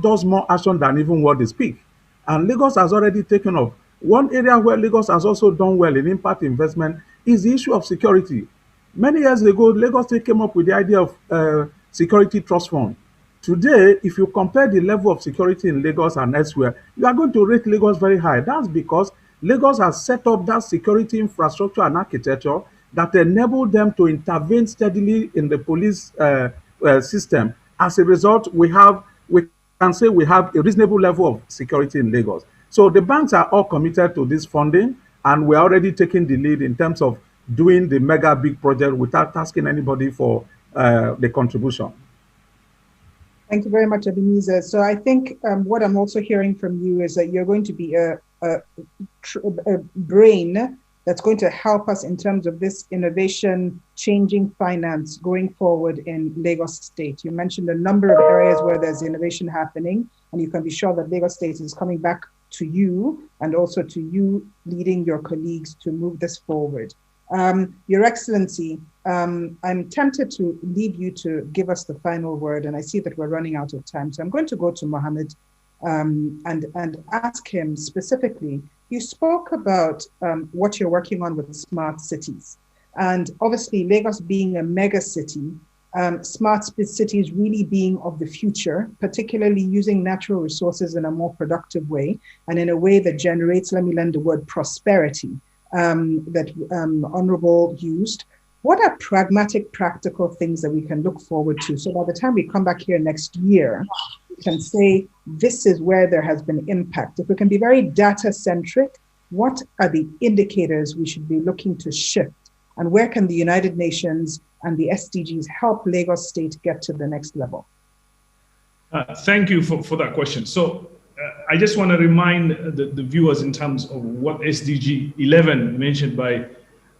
does more action than even what they speak. And Lagos has already taken off. One area where Lagos has also done well in impact investment is the issue of security. Many years ago, Lagos State came up with the idea of security trust fund. Today, if you compare the level of security in Lagos and elsewhere, you are going to rate Lagos very high. That's because Lagos has set up that security infrastructure and architecture that enable them to intervene steadily in the police system. As a result, we can say we have a reasonable level of security in Lagos. So the banks are all committed to this funding, and we're already taking the lead in terms of doing the mega big project without asking anybody for the contribution. Thank you very much, Ebenezer. So I think what I'm also hearing from you is that you're going to be a brain that's going to help us in terms of this innovation, changing finance going forward in Lagos State. You mentioned a number of areas where there's innovation happening, and you can be sure that Lagos State is coming back to you and also to you leading your colleagues to move this forward. Your Excellency, I'm tempted to leave you to give us the final word, and I see that we're running out of time. So I'm going to go to Mohammed and ask him specifically. You spoke about what you're working on with smart cities. And obviously, Lagos being a mega city, smart cities really being of the future, particularly using natural resources in a more productive way and in a way that generates, let me lend the word, prosperity that Honorable used. What are pragmatic, practical things that we can look forward to? So by the time we come back here next year, we can say, this is where there has been impact. If we can be very data-centric, what are the indicators we should be looking to shift? And where can the United Nations and the SDGs help Lagos State get to the next level? Thank you for that question. So I just want to remind the viewers in terms of what SDG 11 mentioned by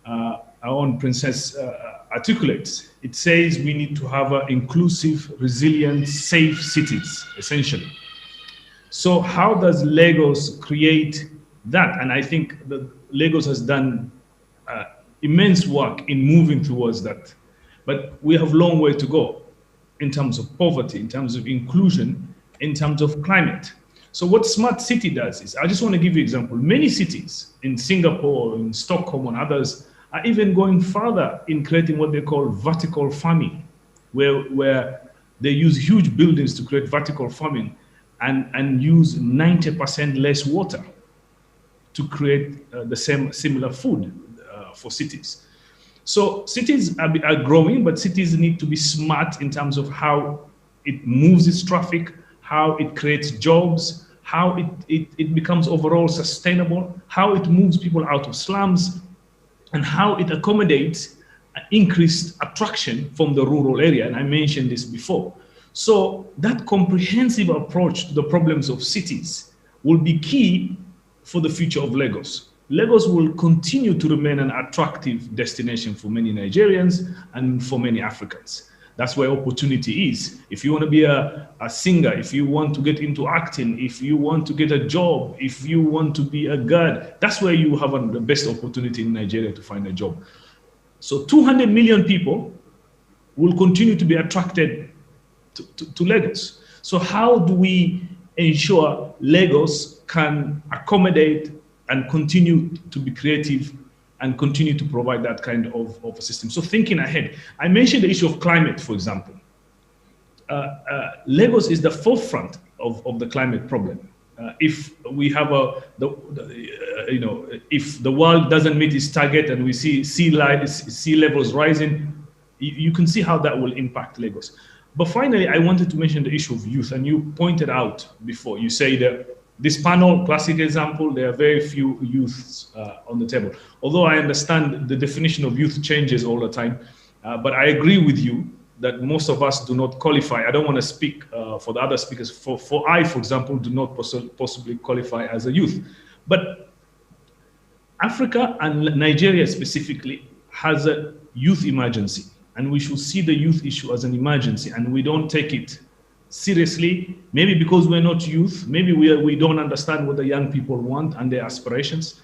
our own Princess articulates. It says we need to have inclusive, resilient, safe cities, essentially. So how does Lagos create that? And I think that Lagos has done immense work in moving towards that. But we have a long way to go in terms of poverty, in terms of inclusion, in terms of climate. So what Smart City does is, I just want to give you an example. Many cities in Singapore, in Stockholm and others are even going further in creating what they call vertical farming, where they use huge buildings to create vertical farming and use 90% less water to create the similar food for cities. So cities are growing, but cities need to be smart in terms of how it moves its traffic, how it creates jobs, how it becomes overall sustainable, how it moves people out of slums, and how it accommodates increased attraction from the rural area. And I mentioned this before. So that comprehensive approach to the problems of cities will be key for the future of Lagos. Lagos will continue to remain an attractive destination for many Nigerians and for many Africans. That's where opportunity is. If you want to be a singer, if you want to get into acting, if you want to get a job, if you want to be a guard, that's where you have the best opportunity in Nigeria to find a job. So 200 million people will continue to be attracted to Lagos. So how do we ensure Lagos can accommodate and continue to be creative and continue to provide that kind of a system? So thinking ahead, I mentioned the issue of climate, for example. Lagos is the forefront of the climate problem. If we have if the world doesn't meet its target and we see sea levels rising, you can see how that will impact Lagos. But finally, I wanted to mention the issue of youth, and you pointed out before, you say that this panel, classic example, there are very few youths on the table. Although I understand the definition of youth changes all the time, but I agree with you that most of us do not qualify. I don't want to speak for the other speakers. For I, for example, do not possibly qualify as a youth. But Africa and Nigeria specifically has a youth emergency, and we should see the youth issue as an emergency, and we don't take it seriously, maybe because we're not youth, maybe we don't understand what the young people want and their aspirations.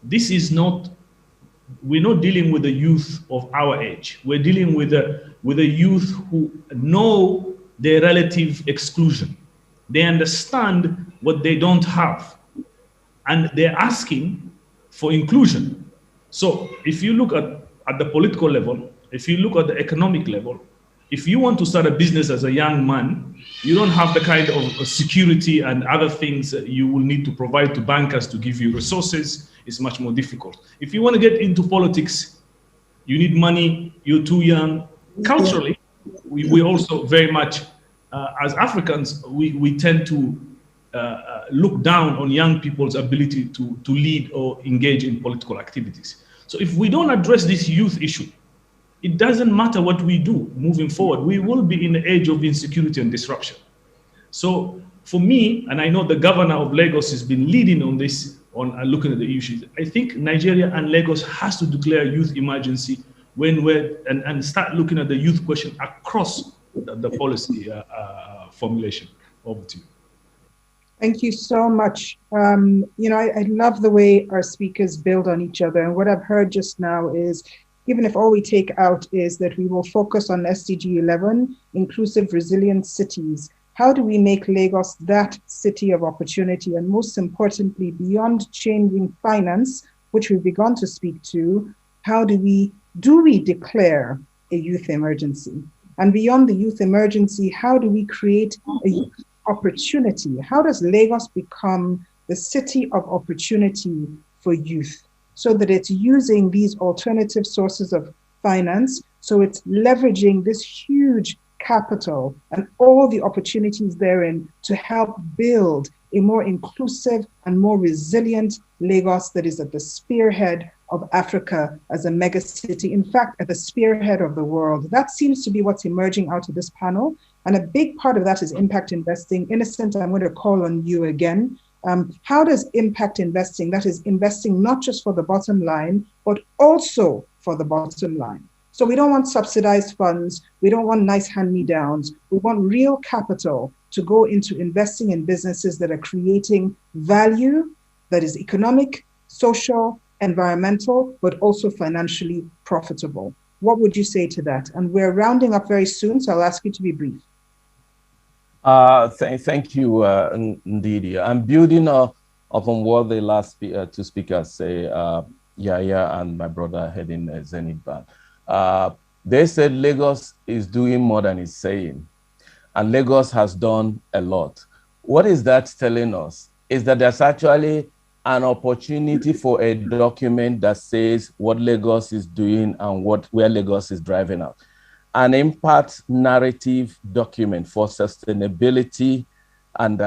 This is not, we're not dealing with the youth of our age. We're dealing with a youth who know their relative exclusion. They understand what they don't have, and they're asking for inclusion. So if you look at the political level, if you look at the economic level, if you want to start a business as a young man, you don't have the kind of security and other things that you will need to provide to bankers to give you resources. It's much more difficult. If you want to get into politics, you need money, you're too young. Culturally, we also very much, as Africans, we tend to look down on young people's ability to lead or engage in political activities. So if we don't address this youth issue, it doesn't matter what we do moving forward. We will be in the age of insecurity and disruption. So for me, and I know the governor of Lagos has been leading on this, on looking at the issues, I think Nigeria and Lagos has to declare youth emergency and start looking at the youth question across the policy formulation. Over to you. Thank you so much. I love the way our speakers build on each other. And what I've heard just now is, even if all we take out is that we will focus on SDG 11, inclusive, resilient cities, how do we make Lagos that city of opportunity? And most importantly, beyond changing finance, which we've begun to speak to, how do we declare a youth emergency? And beyond the youth emergency, how do we create a youth opportunity? How does Lagos become the city of opportunity for youth, so that it's using these alternative sources of finance, so it's leveraging this huge capital and all the opportunities therein to help build a more inclusive and more resilient Lagos that is at the spearhead of Africa as a mega city, in fact, at the spearhead of the world. That seems to be what's emerging out of this panel. And a big part of that is impact investing. Innocent, I'm going to call on you again. How does impact investing, that is investing not just for the bottom line, but also for the bottom line? So we don't want subsidized funds. We don't want nice hand-me-downs. We want real capital to go into investing in businesses that are creating value that is economic, social, environmental, but also financially profitable. What would you say to that? And we're rounding up very soon, so I'll ask you to be brief. Thank you, Ndidi. I'm building upon what the last two speakers say, Yaya and my brother heading Zenith Bank. They said Lagos is doing more than it's saying, and Lagos has done a lot. What is that telling us? Is that there's actually an opportunity for a document that says what Lagos is doing and where Lagos is driving out. An impact narrative document for sustainability and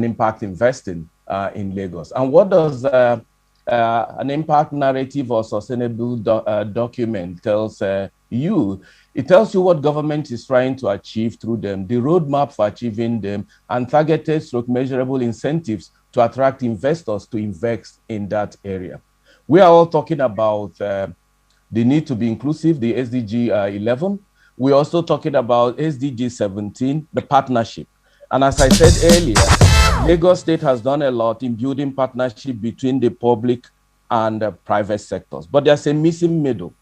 impact investing in Lagos. And what does an impact narrative or sustainable document tells you? It tells you what government is trying to achieve through them, the roadmap for achieving them, and targeted measurable incentives to attract investors to invest in that area. We are all talking about the need to be inclusive, the SDG 11. We're also talking about SDG 17, the partnership. And as I said earlier, Lagos State has done a lot in building partnership between the public and the private sectors. But there's a missing middle.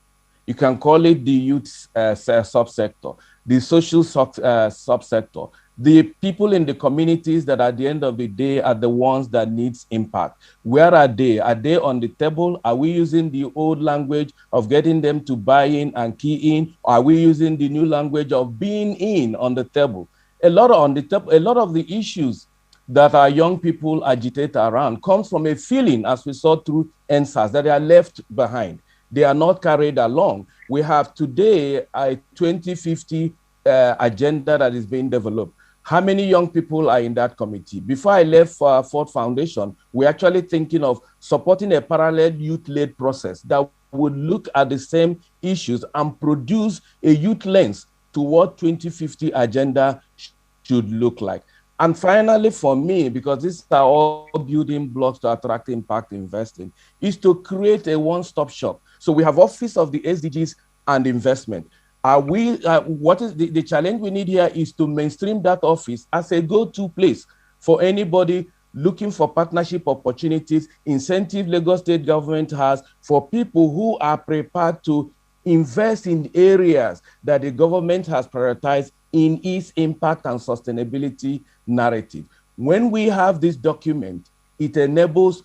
You can call it the youth subsector, the social subsector, the people in the communities that at the end of the day are the ones that needs impact. Where are they? Are they on the table? Are we using the old language of getting them to buy in and key in? Or are we using the new language of being in on the table? A lot of the issues that our young people agitate around comes from a feeling, as we saw through NSAS, that they are left behind. They are not carried along. We have today a 2050 agenda that is being developed. How many young people are in that committee? Before I left Ford Foundation, we're actually thinking of supporting a parallel youth-led process that would look at the same issues and produce a youth lens to what 2050 agenda should look like. And finally, for me, because these are all building blocks to attract impact investing, is to create a one-stop shop. So we have Office of the SDGs and Investment. What is the challenge we need here is to mainstream that office as a go-to place for anybody looking for partnership opportunities, incentive Lagos State government has for people who are prepared to invest in areas that the government has prioritized in its impact and sustainability narrative. When we have this document, it enables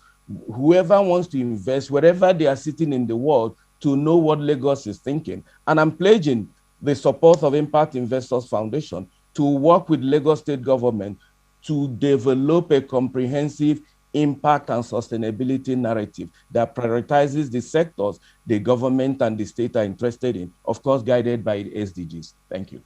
whoever wants to invest, wherever they are sitting in the world, to know what Lagos is thinking. And I'm pledging the support of Impact Investors Foundation to work with Lagos State government to develop a comprehensive impact and sustainability narrative that prioritizes the sectors the government and the state are interested in, of course, guided by the SDGs. Thank you.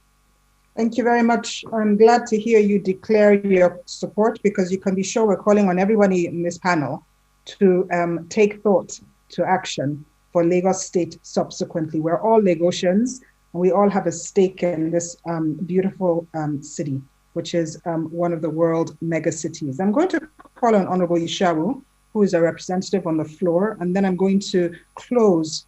Thank you very much. I'm glad to hear you declare your support, because you can be sure we're calling on everybody in this panel to take thought to action for Lagos State subsequently. We're all Lagosians, and we all have a stake in this beautiful city, which is one of the world mega cities. I'm going to call on Honorable Ishawu, who is a representative on the floor, and then I'm going to close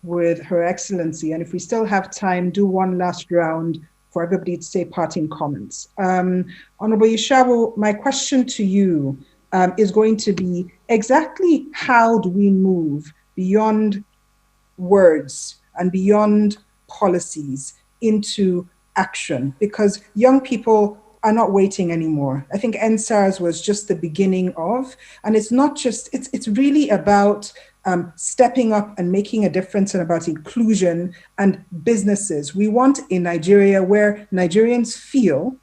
with Her Excellency. And if we still have time, do one last round for everybody to say parting comments. Honorable Ishawu, my question to you is going to be exactly how do we move beyond words and beyond policies into action? Because young people are not waiting anymore. I think NSARS was just the beginning of, and it's not just, it's really about stepping up and making a difference, and about inclusion and businesses. We want a Nigeria where Nigerians feel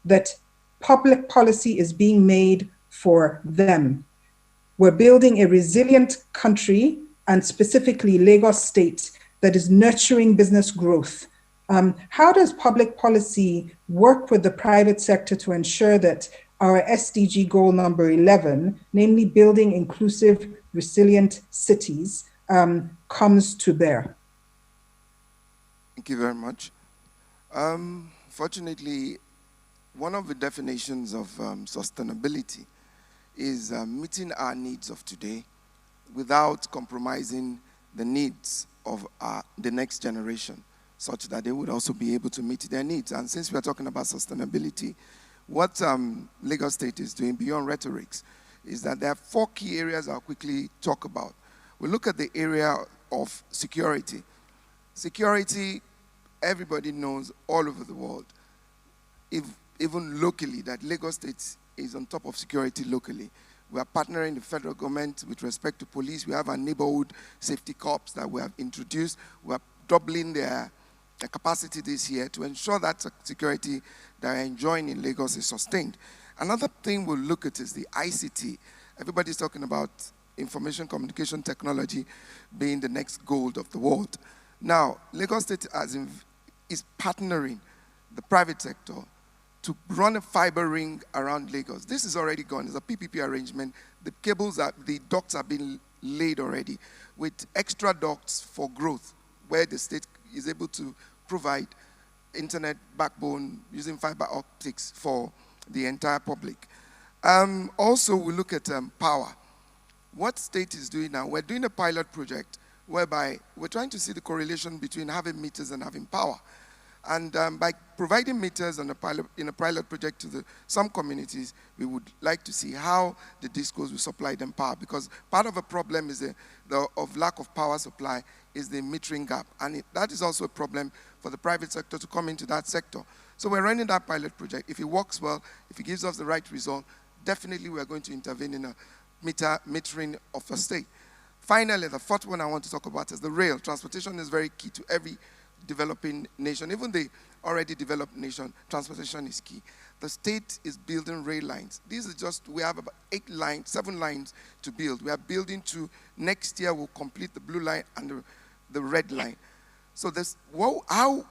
that public policy is being made for them. We're building a resilient country, and specifically Lagos State, that is nurturing business growth. How does public policy work with the private sector to ensure that our SDG goal number 11, namely building inclusive, resilient cities, comes to bear? Thank you very much. Fortunately, one of the definitions of sustainability is meeting our needs of today without compromising the needs of the next generation, such that they would also be able to meet their needs. And since we are talking about sustainability, what Lagos State is doing beyond rhetorics is that there are 4 key areas I'll quickly talk about. We look at the area of security. Security, everybody knows all over the world, even locally, that Lagos State is on top of security locally. We are partnering the federal government with respect to police. We have our neighborhood safety corps that we have introduced. We are doubling their capacity this year to ensure that security that we're enjoying in Lagos is sustained. Another thing we'll look at is the ICT. Everybody's talking about information communication technology being the next gold of the world. Now, Lagos State is partnering the private sector to run a fiber ring around Lagos. This is already gone. It's a PPP arrangement. The ducts have been laid already, with extra ducts for growth, where the state is able to provide internet backbone using fiber optics for the entire public. Also, we look at power. What state is doing now, we're doing a pilot project whereby we're trying to see the correlation between having meters and having power. And by providing meters in a pilot project to some communities, we would like to see how the discos will supply them power, because part of the problem is of lack of power supply is the metering gap. And that is also a problem for the private sector to come into that sector. So we're running that pilot project. If it works well, if it gives us the right result, definitely we're going to intervene in a metering of a state. Finally, the 4th one I want to talk about is the rail. Transportation is very key to every developing nation. Even the already developed nation, transportation is key. The state is building rail lines. These are just, we have about 7 lines to build. We are building next year we'll complete the blue line and the red line. So how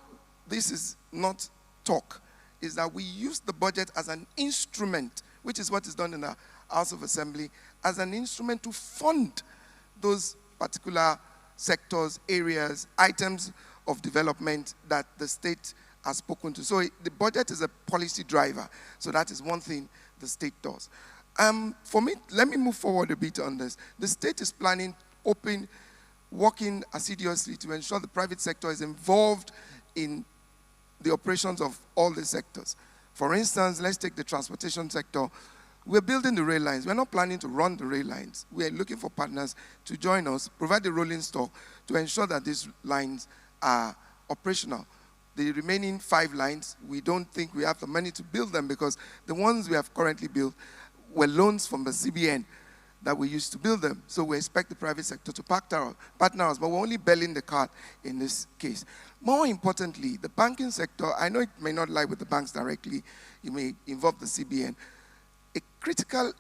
this is not talk is that we use the budget as an instrument, which is what is done in the House of Assembly, as an instrument to fund those particular sectors, areas, items of development that the state are spoken to. So the budget is a policy driver. So that is one thing the state does. For me, let me move forward a bit on this. The state is planning, working assiduously to ensure the private sector is involved in the operations of all the sectors. For instance, let's take the transportation sector. We're building the rail lines. We're not planning to run the rail lines. We're looking for partners to join us, provide the rolling stock to ensure that these lines are operational. The remaining 5 lines, we don't think we have the money to build them because the ones we have currently built were loans from the CBN that we used to build them. So we expect the private sector to partner us, but we're only bailing the cart in this case. More importantly, the banking sector, I know it may not lie with the banks directly, it may involve the CBN. A critical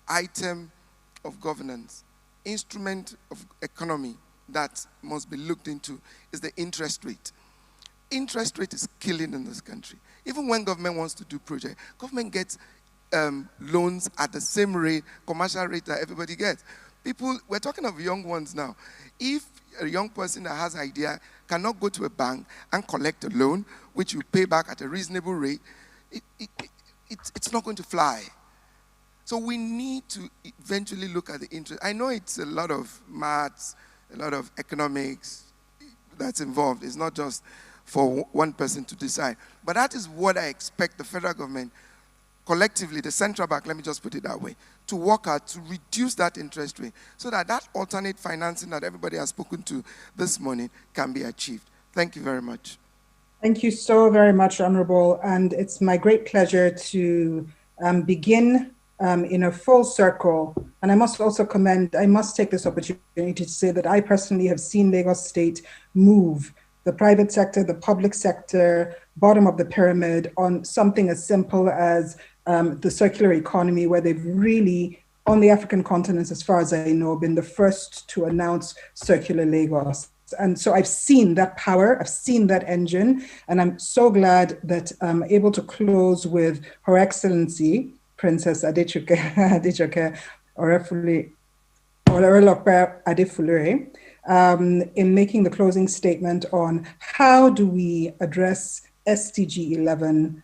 item of governance, instrument of economy that must be looked into is the interest rate. Interest rate is killing in this country. Even when government wants to do project, government gets loans at the same rate, commercial rate that everybody gets. We're talking of young ones now. If a young person that has idea cannot go to a bank and collect a loan, which you pay back at a reasonable rate, it's not going to fly. So we need to eventually look at the interest. I know it's a lot of maths, a lot of economics that's involved. It's not just for one person to decide. But that is what I expect the federal government, collectively, the central bank, let me just put it that way, to work out to reduce that interest rate so that that alternate financing that everybody has spoken to this morning can be achieved. Thank you very much. Thank you so very much, Honorable. And it's my great pleasure to begin in a full circle. And I must also I must take this opportunity to say that I personally have seen Lagos State move the private sector, the public sector, bottom of the pyramid on something as simple as the circular economy, where they've really, on the African continent, as far as I know, been the first to announce circular Lagos. And so I've seen that power, I've seen that engine, and I'm so glad that I'm able to close with Her Excellency, Princess Adejoke Orefuli Adefulere, in making the closing statement on how do we address SDG 11,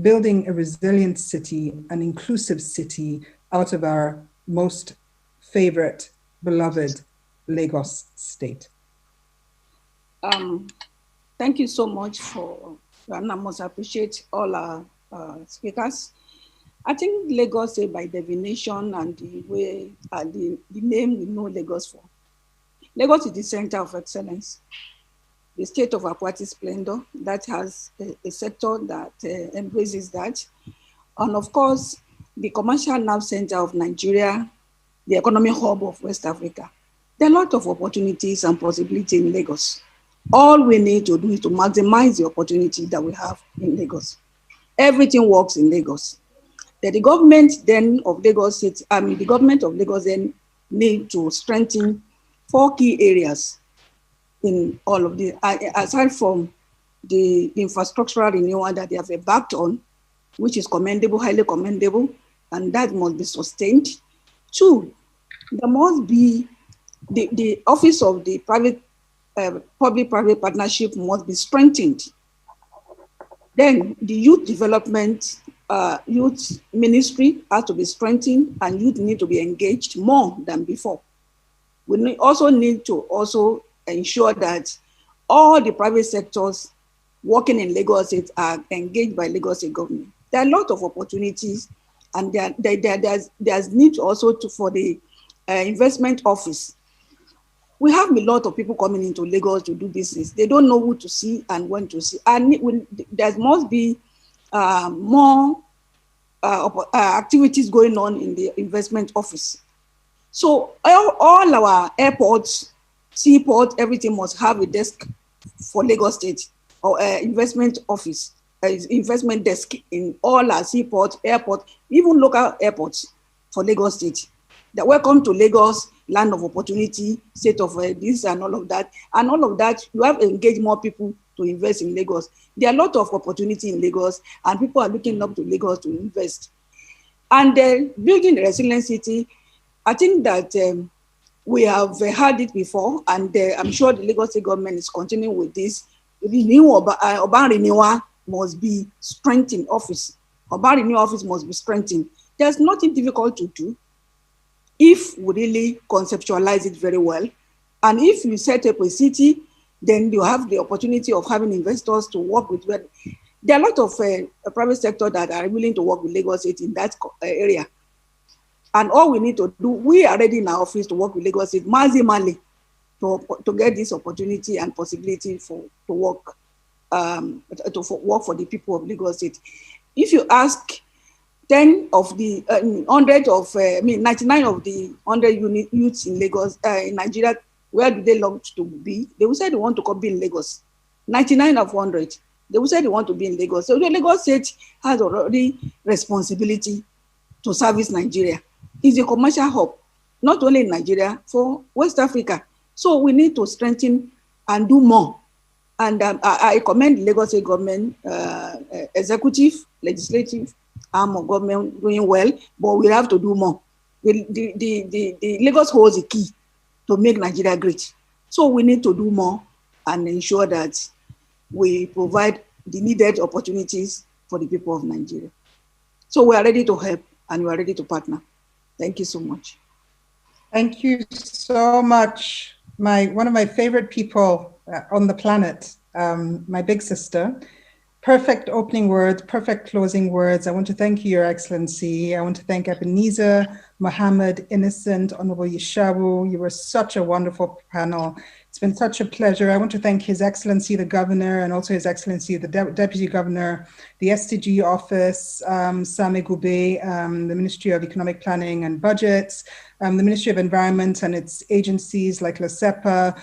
building a resilient city, an inclusive city out of our most favorite, beloved Lagos State. Thank you so much and I must appreciate all our speakers. I think Lagos, by definition and the way, the name we know Lagos for. Lagos is the center of excellence, the state of aquatic splendor that has a sector that embraces that. And of course, the commercial nerve center of Nigeria, the economic hub of West Africa. There are a lot of opportunities and possibilities in Lagos. All we need to do is to maximize the opportunity that we have in Lagos. Everything works in Lagos. That the government then of Lagos, the government of Lagos then need to strengthen 4 key areas in all of the, aside from the infrastructural renewal that they have embarked on, which is commendable, highly commendable, and that must be sustained. 2, there must be the office of the public-private partnership must be strengthened. Then the youth development, youth ministry has to be strengthened, and youth need to be engaged more than before. We also need to ensure that all the private sectors working in Lagos State are engaged by Lagos State government. There are a lot of opportunities, and there's need also for the investment office. We have a lot of people coming into Lagos to do business. They don't know who to see and when to see. And there must be more activities going on in the investment office. So all our airports, seaport, everything must have a desk for Lagos State or investment office, investment desk in all our seaport, airport, even local airports for Lagos State. That welcome to Lagos, land of opportunity, state of this and all of that. And all of that, you have to engage more people to invest in Lagos. There are a lot of opportunity in Lagos, and people are looking up to Lagos to invest. And building a resilient city, I think that we have heard it before, and I'm sure the Lagos State government is continuing with this urban renewal must be strengthened office. Urban renewal office must be strengthened. There's nothing difficult to do if we really conceptualize it very well. And if you set up a city, then you have the opportunity of having investors to work with. There are a lot of private sector that are willing to work with Lagos State in that area. And all we need to do, we are ready in our office to work with Lagos State maximally to get this opportunity and possibility to work for the people of Lagos State. If you ask 10 of the 100 of 99 of the 100 youths in Lagos in Nigeria, where do they love to be? They will say they want to come be in Lagos. 99 of 100, they will say they want to be in Lagos. So the Lagos State has already responsibility to service Nigeria. It's a commercial hub, not only in Nigeria, for West Africa. So we need to strengthen and do more. And I commend the Lagos State government, executive, legislative arm of government doing well, but we have to do more. The Lagos holds the key to make Nigeria great. So we need to do more and ensure that we provide the needed opportunities for the people of Nigeria. So we are ready to help and we are ready to partner. Thank you so much. Thank you so much. One of my favorite people on the planet, my big sister. Perfect opening words, perfect closing words. I want to thank you, Your Excellency. I want to thank Ebenezer, Mohammed, Innocent, Honorable Yeshawu. You were such a wonderful panel. It's been such a pleasure. I want to thank His Excellency, the Governor, and also His Excellency, the Deputy Governor, the SDG Office, Same Gube, the Ministry of Economic Planning and Budgets, the Ministry of Environment and its agencies like LASEPA.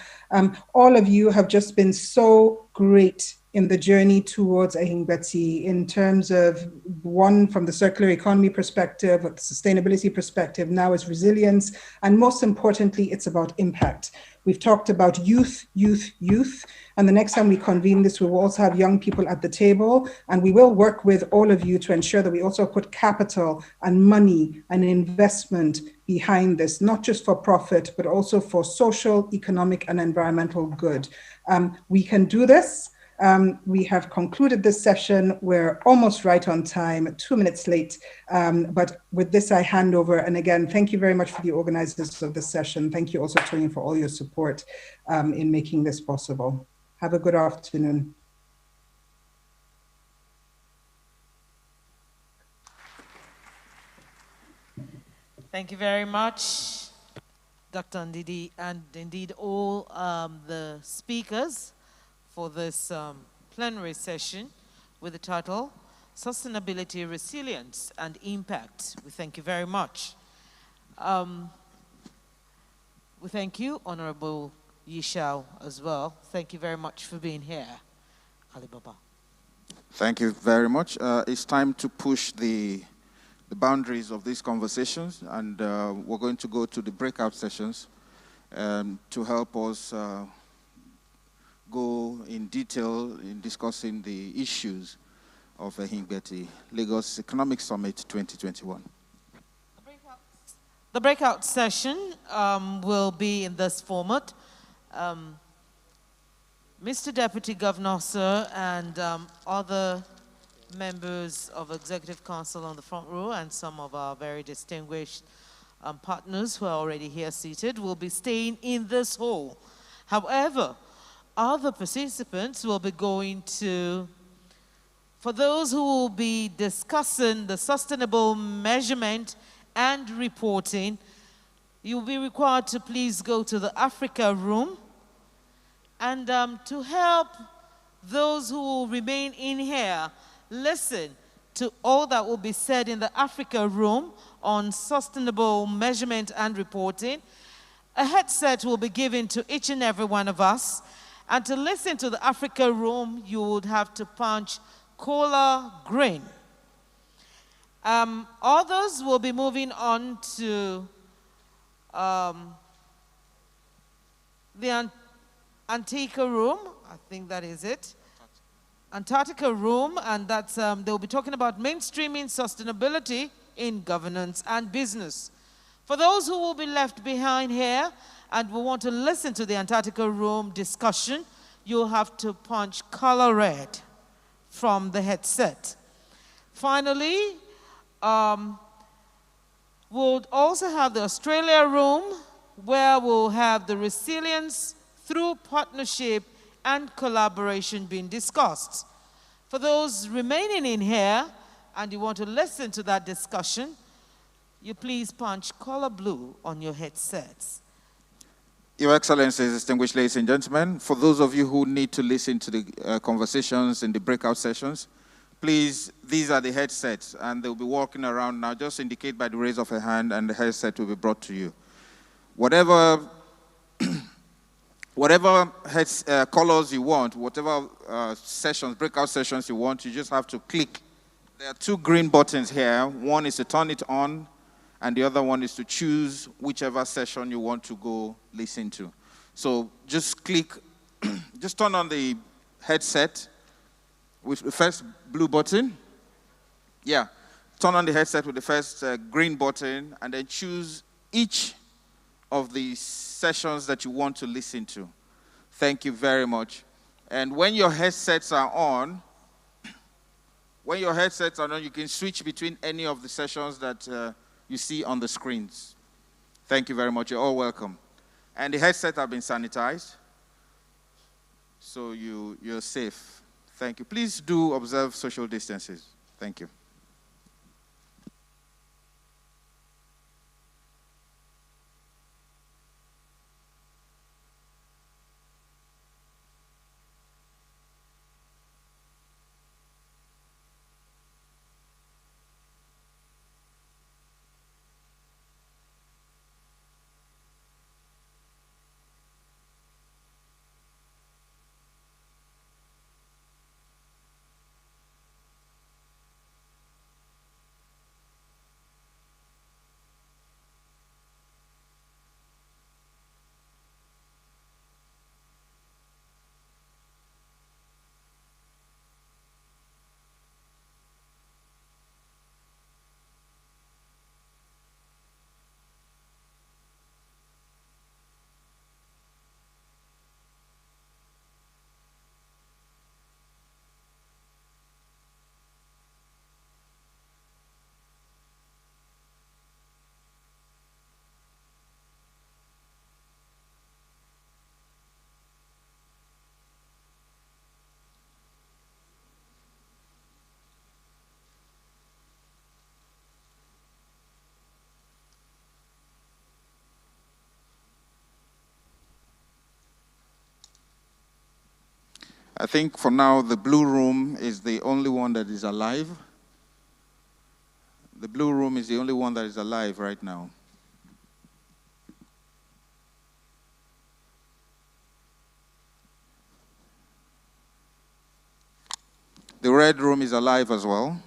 All of you have just been so great in the journey towards Ehingbeti in terms of, one, from the circular economy perspective, the sustainability perspective, now is resilience, and most importantly, it's about impact. We've talked about youth, and the next time we convene this, we will also have young people at the table, and we will work with all of you to ensure that we also put capital and money and investment behind this, not just for profit, but also for social, economic, and environmental good. We can do this. We have concluded this session. We're almost right on time, 2 minutes late. But with this, I hand over. And again, thank you very much for the organizers of this session. Thank you also, Tony, for all your support in making this possible. Have a good afternoon. Thank you very much, Dr. Ndidi, and indeed all the speakers for this plenary session with the title, Sustainability, Resilience, and Impact. We thank you very much. We thank you, Honorable Yishao, as well. Thank you very much for being here, Ali Baba. Thank you very much. It's time to push the boundaries of these conversations, and we're going to go to the breakout sessions to help us go in detail in discussing the issues of Ehingbeti Lagos Economic Summit 2021. The breakout session will be in this format. Mr. Deputy Governor, sir, and other members of Executive Council on the front row and some of our very distinguished partners who are already here seated will be staying in this hall. However, other participants will be going to, for those who will be discussing the sustainable measurement and reporting, you'll be required to please go to the Africa room. And to help those who will remain in here, listen to all that will be said in the Africa room on sustainable measurement and reporting. A headset will be given to each and every one of us. And to listen to the Africa room, you would have to punch Cola Green. Others will be moving on to the Antarctica room. I think that is it. Antarctica room, and that's they'll be talking about mainstreaming sustainability in governance and business. For those who will be left behind here and will want to listen to the Antarctica room discussion, you'll have to punch color red from the headset. Finally, we'll also have the Australia room, where we'll have the resilience through partnership and collaboration being discussed. For those remaining in here and you want to listen to that discussion, you please punch color blue on your headsets. Your Excellencies, distinguished ladies and gentlemen, for those of you who need to listen to the conversations in the breakout sessions, please, these are the headsets, and they'll be walking around now. Just indicate by the raise of a hand, and the headset will be brought to you. Whatever colors you want, whatever sessions, breakout sessions you want, you just have to click. There are two green buttons here. One is to turn it on, and the other one is to choose whichever session you want to go listen to. So just click, just turn on the headset with the first blue button. Yeah, turn on the headset with the first green button, and then choose each of the sessions that you want to listen to. Thank you very much. And when your headsets are on, you can switch between any of the sessions that you see on the screens. Thank you very much. You're all welcome. And the headsets have been sanitized, so you're safe. Thank you. Please do observe social distances. Thank you. I think for now, the blue room is the only one that is alive. The blue room is the only one that is alive right now. The red room is alive as well.